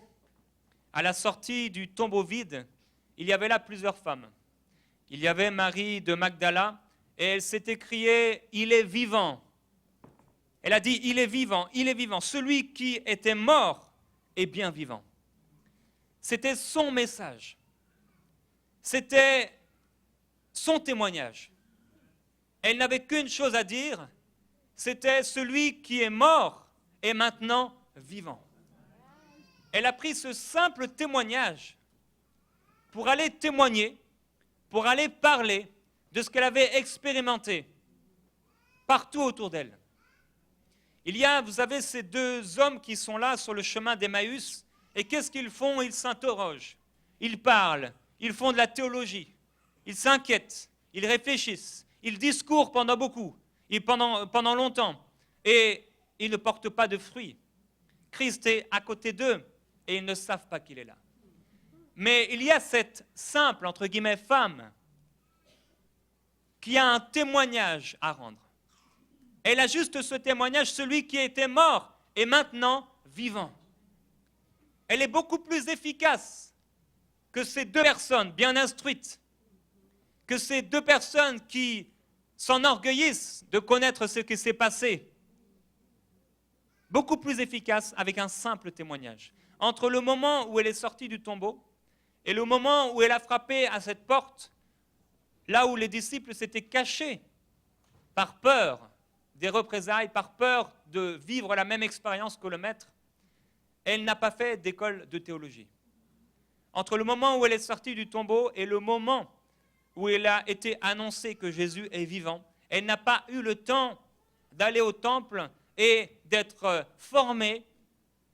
À la sortie du tombeau vide, il y avait là plusieurs femmes. Il y avait Marie de Magdala et elle s'est écriée « Il est vivant ». Elle a dit « Il est vivant, il est vivant. Celui qui était mort est bien vivant ». C'était son message. C'était son témoignage. Elle n'avait qu'une chose à dire, c'était celui qui est mort est maintenant vivant. Elle a pris ce simple témoignage pour aller témoigner, pour aller parler de ce qu'elle avait expérimenté partout autour d'elle. Il y a, vous savez, ces deux hommes qui sont là sur le chemin d'Emmaüs, et qu'est-ce qu'ils font? Ils s'interrogent, ils parlent, ils font de la théologie, ils s'inquiètent, ils réfléchissent, ils discourent pendant pendant longtemps, et ils ne portent pas de fruits. Christ est à côté d'eux, et ils ne savent pas qu'il est là. Mais il y a cette simple, entre guillemets, femme qui a un témoignage à rendre. Elle a juste ce témoignage, celui qui était mort est maintenant vivant. Elle est beaucoup plus efficace que ces deux personnes bien instruites, que ces deux personnes qui s'enorgueillissent de connaître ce qui s'est passé. Beaucoup plus efficace avec un simple témoignage. Entre le moment où elle est sortie du tombeau et le moment où elle a frappé à cette porte, là où les disciples s'étaient cachés par peur des représailles, par peur de vivre la même expérience que le maître, elle n'a pas fait d'école de théologie. Entre le moment où elle est sortie du tombeau et le moment où il a été annoncé que Jésus est vivant, elle n'a pas eu le temps d'aller au temple et d'être formée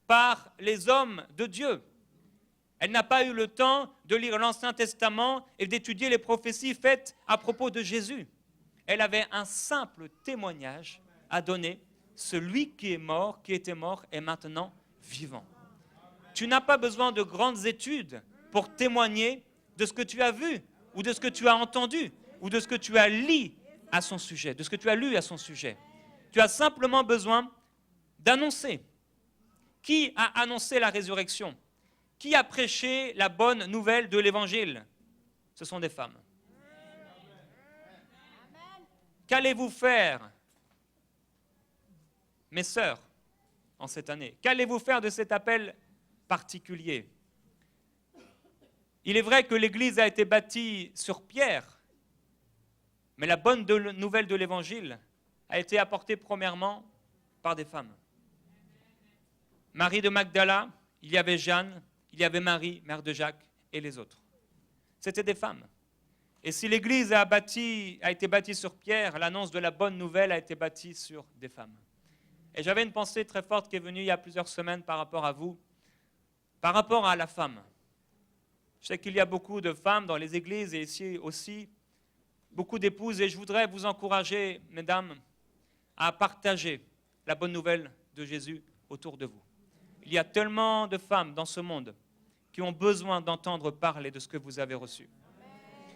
par les hommes de Dieu. Elle n'a pas eu le temps de lire l'Ancien Testament et d'étudier les prophéties faites à propos de Jésus. Elle avait un simple témoignage à donner. Celui qui est mort, qui était mort, est maintenant vivant. Tu n'as pas besoin de grandes études pour témoigner de ce que tu as vu, ou de ce que tu as entendu, ou de ce que tu as lu à son sujet, de ce que tu as lu à son sujet. Tu as simplement besoin d'annoncer. Qui a annoncé la résurrection? Qui a prêché la bonne nouvelle de l'Évangile? Ce sont des femmes. Qu'allez-vous faire, mes sœurs, en cette année? Qu'allez-vous faire de cet appel particulier? Il est vrai que l'Église a été bâtie sur pierre, mais la bonne nouvelle de l'Évangile a été apportée premièrement par des femmes. Marie de Magdala, il y avait Jeanne, il y avait Marie, mère de Jacques, et les autres. C'était des femmes. Et si l'Église a été bâtie sur pierre, l'annonce de la bonne nouvelle a été bâtie sur des femmes. Et j'avais une pensée très forte qui est venue il y a plusieurs semaines par rapport à vous, par rapport à la femme. Je sais qu'il y a beaucoup de femmes dans les églises et ici aussi, beaucoup d'épouses, et je voudrais vous encourager, mesdames, à partager la bonne nouvelle de Jésus autour de vous. Il y a tellement de femmes dans ce monde qui ont besoin d'entendre parler de ce que vous avez reçu.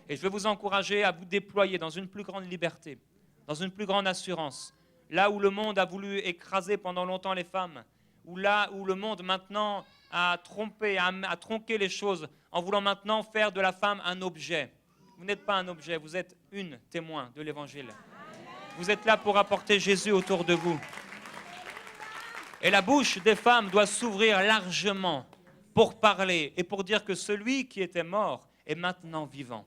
Et je veux vous encourager à vous déployer dans une plus grande liberté, dans une plus grande assurance. Là où le monde a voulu écraser pendant longtemps les femmes, ou là où le monde maintenant a trompé, a tronqué les choses, en voulant maintenant faire de la femme un objet. Vous n'êtes pas un objet, vous êtes une témoin de l'Évangile. Vous êtes là pour apporter Jésus autour de vous. Et la bouche des femmes doit s'ouvrir largement pour parler et pour dire que celui qui était mort est maintenant vivant.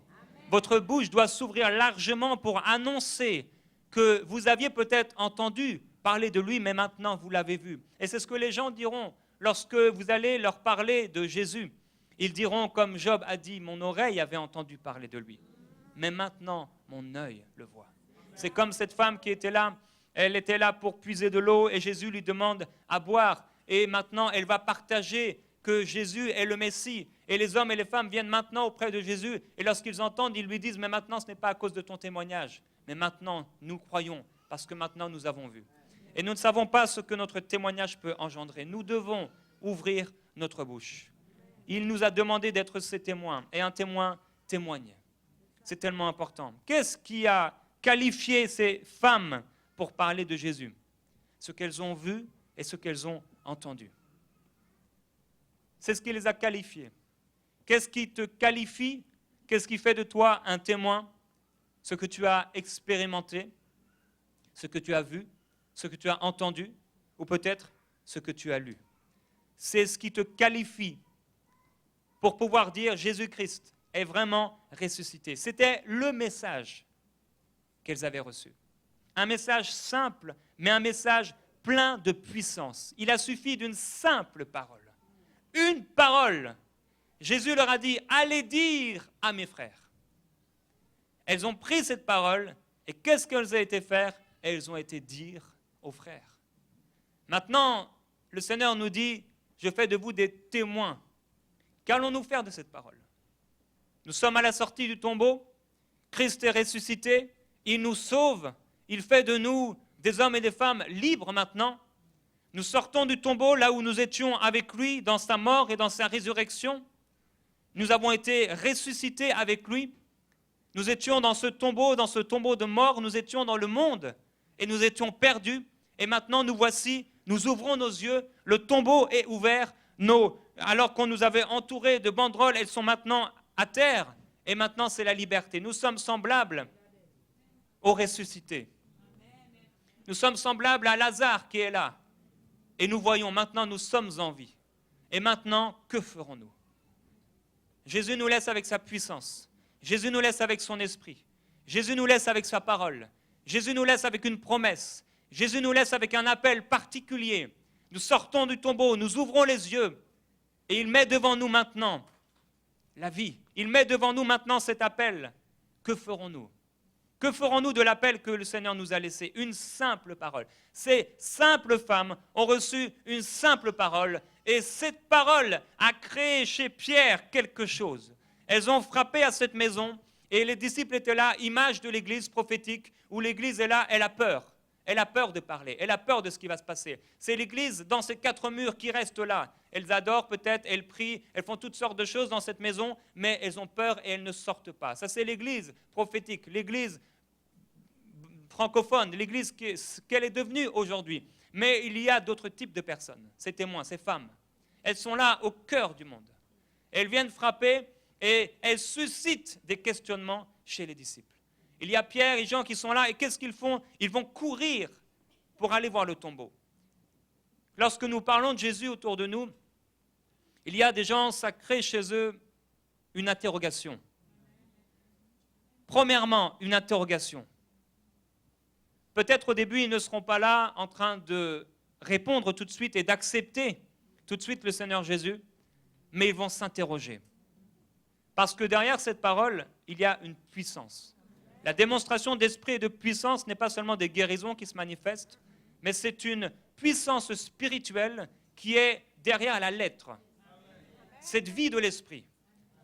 Votre bouche doit s'ouvrir largement pour annoncer que vous aviez peut-être entendu parler de lui, mais maintenant vous l'avez vu. Et c'est ce que les gens diront lorsque vous allez leur parler de Jésus. Ils diront, comme Job a dit, mon oreille avait entendu parler de lui, mais maintenant mon œil le voit. C'est comme cette femme qui était là, elle était là pour puiser de l'eau et Jésus lui demande à boire. Et maintenant elle va partager que Jésus est le Messie. Et les hommes et les femmes viennent maintenant auprès de Jésus et lorsqu'ils entendent, ils lui disent, mais maintenant ce n'est pas à cause de ton témoignage, mais maintenant nous croyons parce que maintenant nous avons vu. Et nous ne savons pas ce que notre témoignage peut engendrer. Nous devons ouvrir notre bouche. Il nous a demandé d'être ses témoins et un témoin témoigne. C'est tellement important. Qu'est-ce qui a qualifié ces femmes pour parler de Jésus? Ce qu'elles ont vu et ce qu'elles ont entendu. C'est ce qui les a qualifiées. Qu'est-ce qui te qualifie? Qu'est-ce qui fait de toi un témoin? Ce que tu as expérimenté, ce que tu as vu, ce que tu as entendu, ou peut-être ce que tu as lu. C'est ce qui te qualifie pour pouvoir dire Jésus-Christ est vraiment ressuscité. C'était le message qu'elles avaient reçu. Un message simple, mais un message plein de puissance. Il a suffi d'une simple parole. Une parole. Jésus leur a dit, allez dire à mes frères. Elles ont pris cette parole et qu'est-ce qu'elles ont été faire? Elles ont été dire aux frères. Maintenant, le Seigneur nous dit, je fais de vous des témoins. Qu'allons-nous faire de cette parole? Nous sommes à la sortie du tombeau, Christ est ressuscité, il nous sauve, il fait de nous des hommes et des femmes libres maintenant. Nous sortons du tombeau là où nous étions avec lui dans sa mort et dans sa résurrection. Nous avons été ressuscités avec lui. Nous étions dans ce tombeau de mort, nous étions dans le monde et nous étions perdus. Et maintenant nous voici Nous ouvrons nos yeux, le tombeau est ouvert, alors qu'on nous avait entourés de banderoles, elles sont maintenant à terre, et maintenant c'est la liberté. Nous sommes semblables aux ressuscités. Nous sommes semblables à Lazare qui est là. Et nous voyons, maintenant nous sommes en vie. Et maintenant, que ferons-nous? Jésus nous laisse avec sa puissance. Jésus nous laisse avec son esprit. Jésus nous laisse avec sa parole. Jésus nous laisse avec une promesse. Jésus nous laisse avec un appel particulier. Nous sortons du tombeau, nous ouvrons les yeux et il met devant nous maintenant la vie. Il met devant nous maintenant cet appel. Que ferons-nous? Que ferons-nous de l'appel que le Seigneur nous a laissé? Une simple parole. Ces simples femmes ont reçu une simple parole et cette parole a créé chez Pierre quelque chose. Elles ont frappé à cette maison et les disciples étaient là, image de l'église prophétique où l'église est là, elle a peur. Elle a peur de parler, elle a peur de ce qui va se passer. C'est l'église dans ces quatre murs qui reste là. Elles adorent peut-être, elles prient, elles font toutes sortes de choses dans cette maison, mais elles ont peur et elles ne sortent pas. Ça c'est l'église prophétique, l'église francophone, l'église qu'elle est devenue aujourd'hui. Mais il y a d'autres types de personnes, ces témoins, ces femmes. Elles sont là au cœur du monde. Elles viennent frapper et elles suscitent des questionnements chez les disciples. Il y a Pierre et Jean qui sont là et qu'est-ce qu'ils font? Ils vont courir pour aller voir le tombeau. Lorsque nous parlons de Jésus autour de nous, il y a des gens, ça crée chez eux une interrogation. Premièrement, une interrogation. Peut-être au début, ils ne seront pas là en train de répondre tout de suite et d'accepter tout de suite le Seigneur Jésus, mais ils vont s'interroger. Parce que derrière cette parole, il y a une puissance. La démonstration d'esprit et de puissance n'est pas seulement des guérisons qui se manifestent, mais c'est une puissance spirituelle qui est derrière la lettre. Cette vie de l'esprit.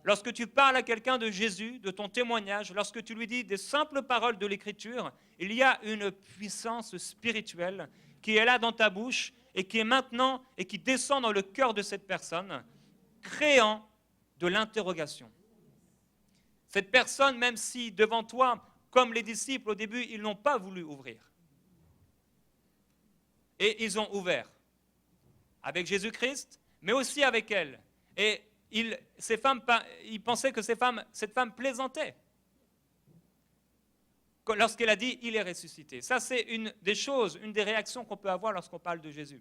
Lorsque tu parles à quelqu'un de Jésus, de ton témoignage, lorsque tu lui dis des simples paroles de l'Écriture, il y a une puissance spirituelle qui est là dans ta bouche et qui est maintenant et qui descend dans le cœur de cette personne, créant de l'interrogation. Cette personne, même si devant toi, comme les disciples au début, ils n'ont pas voulu ouvrir. Et ils ont ouvert. Avec Jésus-Christ, mais aussi avec elle. Et ils pensaient que cette femme plaisantait. Lorsqu'elle a dit, il est ressuscité. Ça, c'est une des choses, une des réactions qu'on peut avoir lorsqu'on parle de Jésus.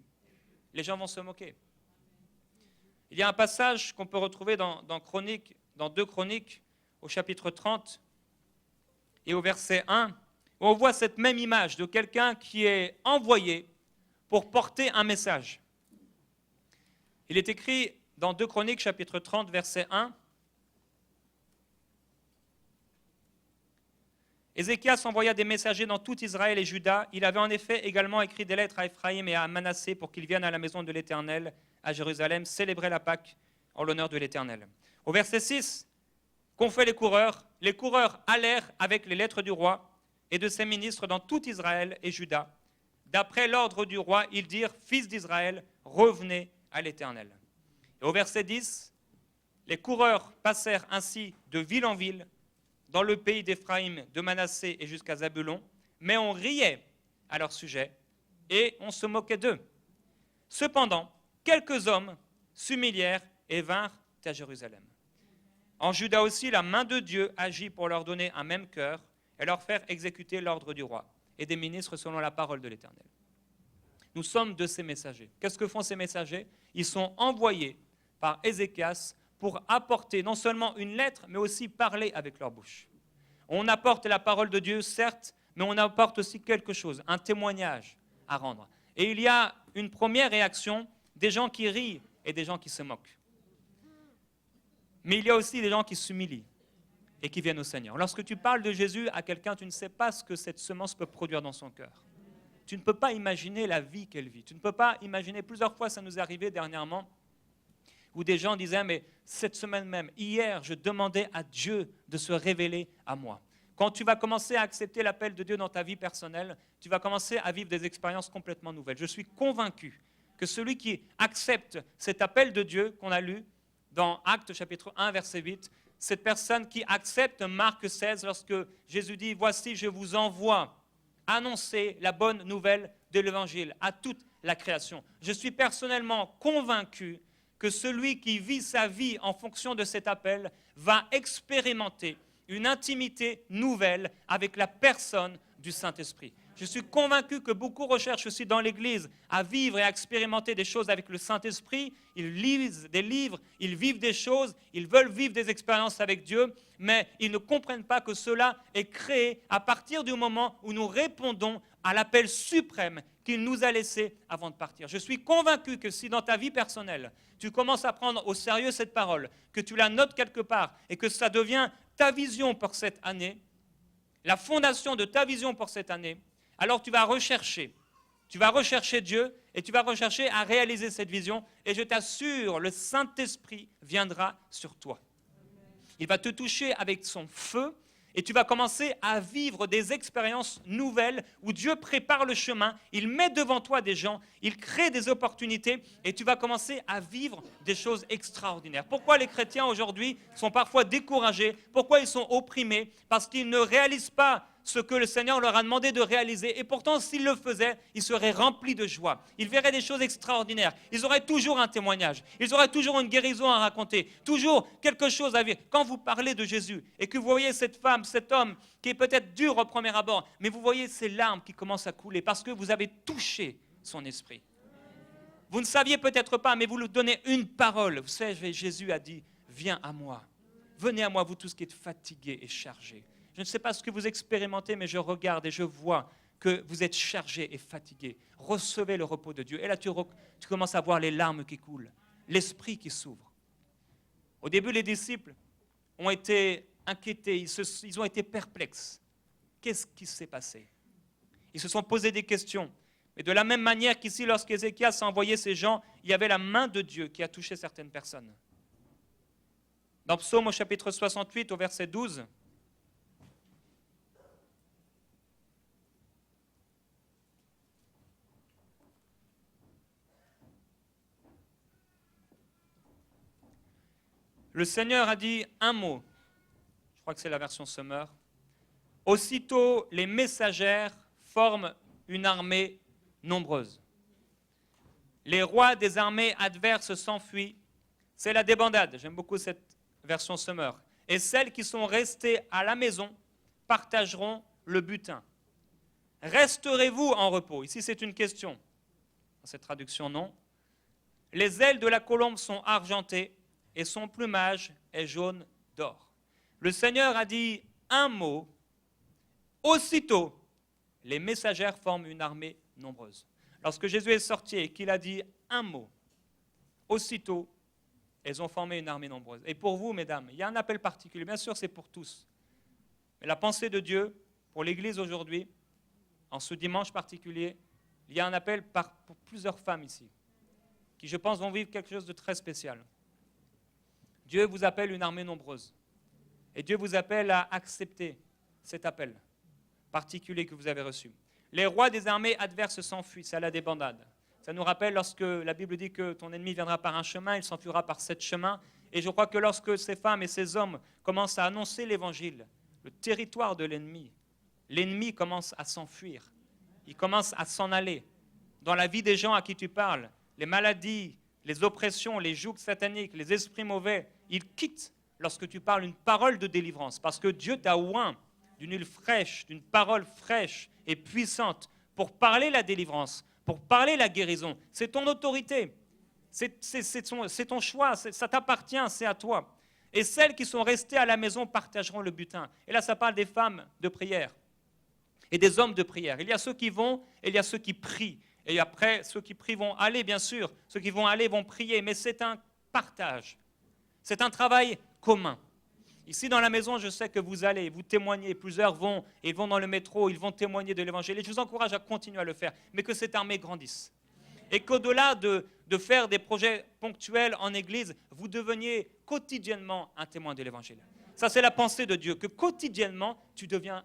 Les gens vont se moquer. Il y a un passage qu'on peut retrouver dans 2 Chroniques, au chapitre 30 et au verset 1, où on voit cette même image de quelqu'un qui est envoyé pour porter un message. Il est écrit dans 2 Chroniques, chapitre 30, verset 1, Ézéchias envoya des messagers dans tout Israël et Juda. Il avait en effet également écrit des lettres à Ephraïm et à Manassé pour qu'ils viennent à la maison de l'Éternel, à Jérusalem, célébrer la Pâque en l'honneur de l'Éternel. Au verset 6, qu'ont fait les coureurs? Les coureurs allèrent avec les lettres du roi et de ses ministres dans tout Israël et Juda. D'après l'ordre du roi, ils dirent, fils d'Israël, revenez à l'Éternel. Et au verset 10, les coureurs passèrent ainsi de ville en ville, dans le pays d'Éphraïm, de Manassé et jusqu'à Zabulon, mais on riait à leur sujet et on se moquait d'eux. Cependant, quelques hommes s'humilièrent et vinrent à Jérusalem. En Juda aussi, la main de Dieu agit pour leur donner un même cœur et leur faire exécuter l'ordre du roi et des ministres selon la parole de l'Éternel. Nous sommes de ces messagers. Qu'est-ce que font ces messagers? Ils sont envoyés par Ézéchias pour apporter non seulement une lettre, mais aussi parler avec leur bouche. On apporte la parole de Dieu, certes, mais on apporte aussi quelque chose, un témoignage à rendre. Et il y a une première réaction, des gens qui rient et des gens qui se moquent. Mais il y a aussi des gens qui s'humilient et qui viennent au Seigneur. Lorsque tu parles de Jésus à quelqu'un, tu ne sais pas ce que cette semence peut produire dans son cœur. Tu ne peux pas imaginer la vie qu'elle vit. Tu ne peux pas imaginer, plusieurs fois ça nous est arrivé dernièrement, où des gens disaient, mais cette semaine même, hier, je demandais à Dieu de se révéler à moi. Quand tu vas commencer à accepter l'appel de Dieu dans ta vie personnelle, tu vas commencer à vivre des expériences complètement nouvelles. Je suis convaincu que celui qui accepte cet appel de Dieu qu'on a lu dans Actes chapitre 1, verset 8, cette personne qui accepte Marc 16, lorsque Jésus dit, voici, je vous envoie annoncer la bonne nouvelle de l'Évangile à toute la création. Je suis personnellement convaincu que celui qui vit sa vie en fonction de cet appel va expérimenter une intimité nouvelle avec la personne du Saint-Esprit. Je suis convaincu que beaucoup recherchent aussi dans l'Église à vivre et à expérimenter des choses avec le Saint-Esprit. Ils lisent des livres, ils vivent des choses, ils veulent vivre des expériences avec Dieu, mais ils ne comprennent pas que cela est créé à partir du moment où nous répondons à l'appel suprême qu'il nous a laissé avant de partir. Je suis convaincu que si dans ta vie personnelle, tu commences à prendre au sérieux cette parole, que tu la notes quelque part et que ça devient ta vision pour cette année, la fondation de ta vision pour cette année, alors tu vas rechercher Dieu et tu vas rechercher à réaliser cette vision et je t'assure, le Saint-Esprit viendra sur toi. Il va te toucher avec son feu et tu vas commencer à vivre des expériences nouvelles où Dieu prépare le chemin, il met devant toi des gens, il crée des opportunités et tu vas commencer à vivre des choses extraordinaires. Pourquoi les chrétiens aujourd'hui sont parfois découragés? Pourquoi ils sont opprimés? Parce qu'ils ne réalisent pas ce que le Seigneur leur a demandé de réaliser. Et pourtant, s'ils le faisaient, ils seraient remplis de joie. Ils verraient des choses extraordinaires. Ils auraient toujours un témoignage. Ils auraient toujours une guérison à raconter. Toujours quelque chose à vivre. Quand vous parlez de Jésus et que vous voyez cette femme, cet homme qui est peut-être dur au premier abord, mais vous voyez ces larmes qui commencent à couler parce que vous avez touché son esprit. Vous ne saviez peut-être pas, mais vous lui donnez une parole. Vous savez, Jésus a dit, viens à moi. Venez à moi, vous tous qui êtes fatigués et chargés. Je ne sais pas ce que vous expérimentez, mais je regarde et je vois que vous êtes chargés et fatigués. Recevez le repos de Dieu. Et là, tu commences à voir les larmes qui coulent, l'esprit qui s'ouvre. Au début, les disciples ont été inquiétés, ils ont été perplexes. Qu'est-ce qui s'est passé? Ils se sont posé des questions. Et de la même manière qu'ici, lorsqu'Ézéchias a envoyé ces gens, il y avait la main de Dieu qui a touché certaines personnes. Dans Psaume au chapitre 68, au verset 12, le Seigneur a dit un mot, je crois que c'est la version Summer. Aussitôt, les messagères forment une armée nombreuse. Les rois des armées adverses s'enfuient. C'est la débandade. J'aime beaucoup cette version Summer. Et celles qui sont restées à la maison partageront le butin. Resterez-vous en repos? Ici, c'est une question. Dans cette traduction, non. Les ailes de la colombe sont argentées et son plumage est jaune d'or. Le Seigneur a dit un mot, aussitôt, les messagères forment une armée nombreuse. Lorsque Jésus est sorti et qu'il a dit un mot, aussitôt, elles ont formé une armée nombreuse. Et pour vous, mesdames, il y a un appel particulier. Bien sûr, c'est pour tous. Mais la pensée de Dieu, pour l'Église aujourd'hui, en ce dimanche particulier, il y a un appel pour plusieurs femmes ici, qui, je pense, vont vivre quelque chose de très spécial. Dieu vous appelle une armée nombreuse. Et Dieu vous appelle à accepter cet appel particulier que vous avez reçu. Les rois des armées adverses s'enfuient, c'est à la débandade. Ça nous rappelle lorsque la Bible dit que ton ennemi viendra par un chemin, il s'enfuira par 7 chemins. Et je crois que lorsque ces femmes et ces hommes commencent à annoncer l'évangile, le territoire de l'ennemi commence à s'enfuir. Il commence à s'en aller. Dans la vie des gens à qui tu parles, les maladies, les oppressions, les jougs sataniques, les esprits mauvais, ils quittent lorsque tu parles une parole de délivrance. Parce que Dieu t'a oint d'une huile fraîche, d'une parole fraîche et puissante pour parler la délivrance, pour parler la guérison. C'est ton autorité, c'est ton choix, ça t'appartient, c'est à toi. Et celles qui sont restées à la maison partageront le butin. Et là, ça parle des femmes de prière et des hommes de prière. Il y a ceux qui vont et il y a ceux qui prient. Et après, ceux qui prient vont aller, bien sûr. Ceux qui vont aller vont prier, mais c'est un partage. C'est un travail commun. Ici, dans la maison, je sais que vous allez, vous témoignez. Plusieurs vont, ils vont dans le métro, ils vont témoigner de l'Évangile. Et je vous encourage à continuer à le faire, mais que cette armée grandisse. Et qu'au-delà de faire des projets ponctuels en Église, vous deveniez quotidiennement un témoin de l'Évangile. Ça, c'est la pensée de Dieu, que quotidiennement, tu deviens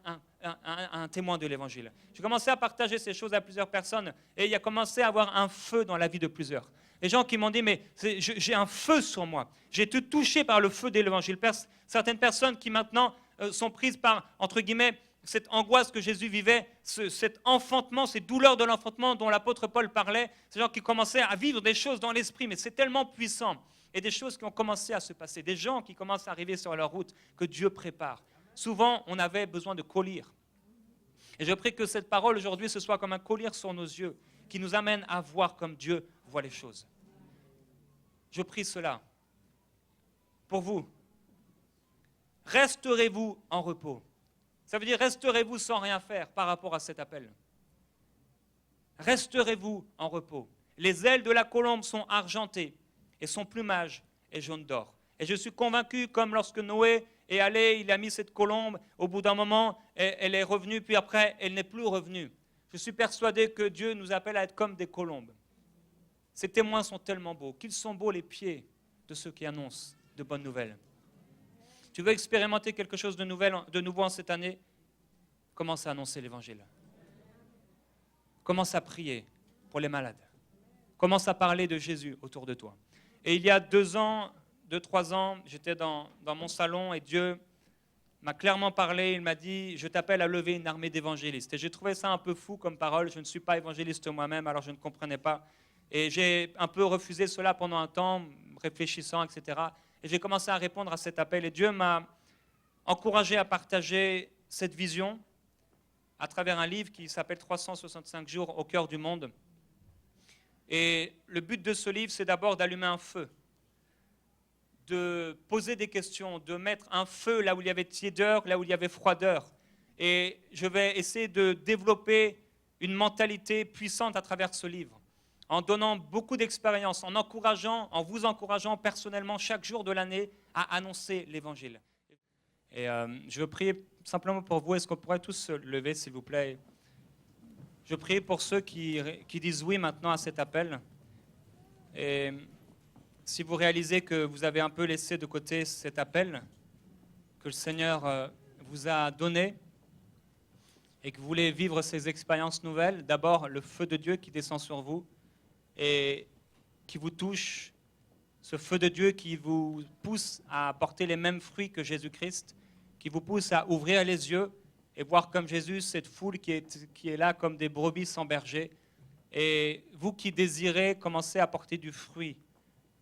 un témoin de l'Évangile. J'ai commencé à partager ces choses à plusieurs personnes et il y a commencé à avoir un feu dans la vie de plusieurs. Les gens qui m'ont dit, mais j'ai un feu sur moi. J'ai été touché par le feu de l'Évangile. Certaines personnes qui maintenant sont prises par, entre guillemets, cette angoisse que Jésus vivait, cet enfantement, ces douleurs de l'enfantement dont l'apôtre Paul parlait, ces gens qui commençaient à vivre des choses dans l'esprit, mais c'est tellement puissant. Et des choses qui ont commencé à se passer, des gens qui commencent à arriver sur leur route, que Dieu prépare. Souvent, on avait besoin de collier. Et je prie que cette parole aujourd'hui, ce soit comme un collier sur nos yeux, qui nous amène à voir comme Dieu voit les choses. Je prie cela pour vous. Resterez-vous en repos? Ça veut dire, resterez-vous sans rien faire par rapport à cet appel? Resterez-vous en repos? Les ailes de la colombe sont argentées et son plumage est jaune d'or. Et je suis convaincu, comme lorsque Noé est allé, il a mis cette colombe, au bout d'un moment, elle est revenue, puis après, elle n'est plus revenue. Je suis persuadé que Dieu nous appelle à être comme des colombes. Ces témoins sont tellement beaux, qu'ils sont beaux les pieds de ceux qui annoncent de bonnes nouvelles. Tu veux expérimenter quelque chose de nouveau en cette année? Commence à annoncer l'Évangile. Commence à prier pour les malades. Commence à parler de Jésus autour de toi. Et il y a 3 ans, j'étais dans mon salon et Dieu m'a clairement parlé. Il m'a dit, je t'appelle à lever une armée d'évangélistes. Et j'ai trouvé ça un peu fou comme parole. Je ne suis pas évangéliste moi-même, alors je ne comprenais pas. Et j'ai un peu refusé cela pendant un temps, réfléchissant, etc. Et j'ai commencé à répondre à cet appel. Et Dieu m'a encouragé à partager cette vision à travers un livre qui s'appelle 365 jours au cœur du monde. Et le but de ce livre, c'est d'abord d'allumer un feu, de poser des questions, de mettre un feu là où il y avait tiédeur, là où il y avait froideur. Et je vais essayer de développer une mentalité puissante à travers ce livre, en donnant beaucoup d'expérience, en vous encourageant personnellement chaque jour de l'année à annoncer l'Évangile. Et je veux prier simplement pour vous. Est-ce qu'on pourrait tous se lever, s'il vous plaît? Je prie pour ceux qui disent oui maintenant à cet appel. Et si vous réalisez que vous avez un peu laissé de côté cet appel que le Seigneur vous a donné et que vous voulez vivre ces expériences nouvelles, d'abord le feu de Dieu qui descend sur vous et qui vous touche, ce feu de Dieu qui vous pousse à porter les mêmes fruits que Jésus-Christ, qui vous pousse à ouvrir les yeux et voir comme Jésus cette foule qui est là comme des brebis sans berger. Et vous qui désirez commencer à porter du fruit,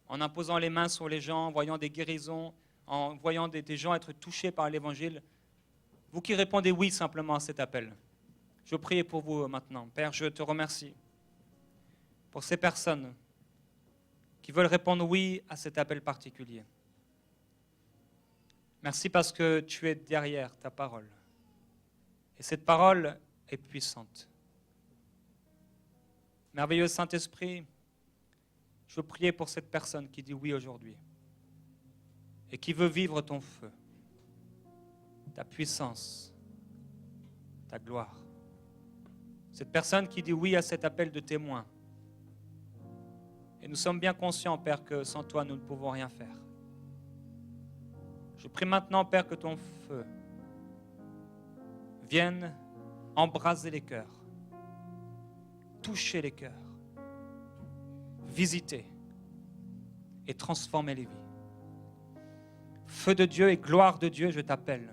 en imposant les mains sur les gens, en voyant des guérisons, en voyant des gens être touchés par l'Évangile, vous qui répondez oui simplement à cet appel, je prie pour vous maintenant. Père, je te remercie pour ces personnes qui veulent répondre oui à cet appel particulier. Merci parce que tu es derrière ta parole. Et cette parole est puissante. Merveilleux Saint-Esprit, je veux prier pour cette personne qui dit oui aujourd'hui et qui veut vivre ton feu, ta puissance, ta gloire. Cette personne qui dit oui à cet appel de témoin. Et nous sommes bien conscients, Père, que sans toi, nous ne pouvons rien faire. Je prie maintenant, Père, que ton feu vienne embraser les cœurs, toucher les cœurs, visiter et transformer les vies. Feu de Dieu et gloire de Dieu, je t'appelle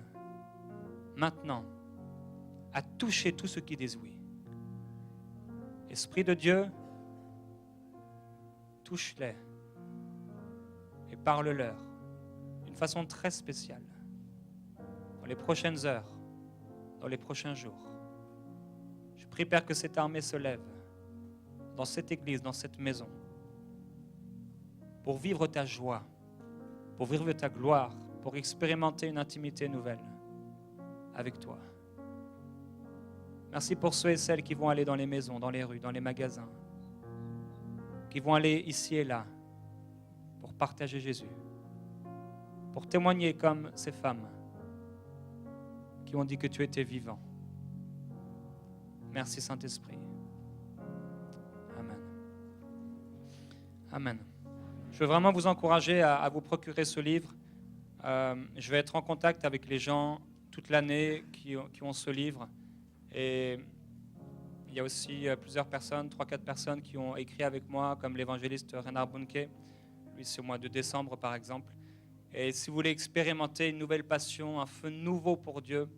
maintenant à toucher tous ceux qui disent oui. Esprit de Dieu, touche-les et parle-leur d'une façon très spéciale dans les prochaines heures, dans les prochains jours. Je prie, Père, que cette armée se lève dans cette église, dans cette maison, pour vivre ta joie, pour vivre ta gloire, pour expérimenter une intimité nouvelle avec toi. Merci pour ceux et celles qui vont aller dans les maisons, dans les rues, dans les magasins, qui vont aller ici et là pour partager Jésus, pour témoigner comme ces femmes qui ont dit que tu étais vivant. Merci Saint-Esprit. Amen. Amen. Je veux vraiment vous encourager à vous procurer ce livre. Je vais être en contact avec les gens toute l'année qui ont ce livre. Et il y a aussi plusieurs personnes, 3-4 personnes qui ont écrit avec moi, comme l'évangéliste Reinhard Bonnke. Lui, c'est au mois de décembre, par exemple. Et si vous voulez expérimenter une nouvelle passion, un feu nouveau pour Dieu,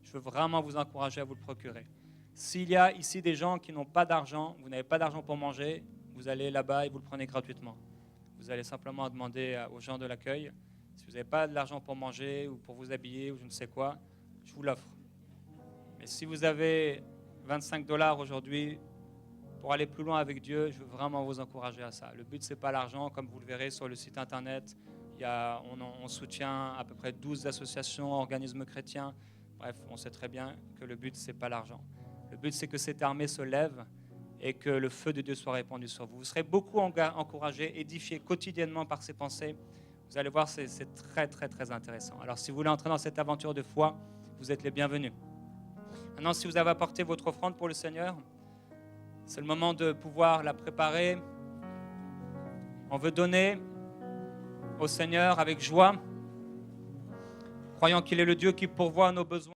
Je veux vraiment vous encourager à vous le procurer. S'il y a ici des gens qui n'ont pas d'argent, vous n'avez pas d'argent pour manger, vous allez là-bas et vous le prenez gratuitement. Vous allez simplement demander aux gens de l'accueil, si vous n'avez pas de l'argent pour manger ou pour vous habiller ou je ne sais quoi, je vous l'offre. Mais si vous avez 25 $ aujourd'hui pour aller plus loin avec Dieu, je veux vraiment vous encourager à ça. Le but, ce n'est pas l'argent, comme vous le verrez sur le site internet. On soutient à peu près 12 associations, organismes chrétiens. Bref, on sait très bien que le but, ce n'est pas l'argent. Le but, c'est que cette armée se lève et que le feu de Dieu soit répandu sur vous. Vous serez beaucoup encouragés, édifiés quotidiennement par ces pensées. Vous allez voir, c'est très, très, très intéressant. Alors, si vous voulez entrer dans cette aventure de foi, vous êtes les bienvenus. Maintenant, si vous avez apporté votre offrande pour le Seigneur, c'est le moment de pouvoir la préparer. On veut donner au Seigneur avec joie, croyant qu'il est le Dieu qui pourvoit à nos besoins.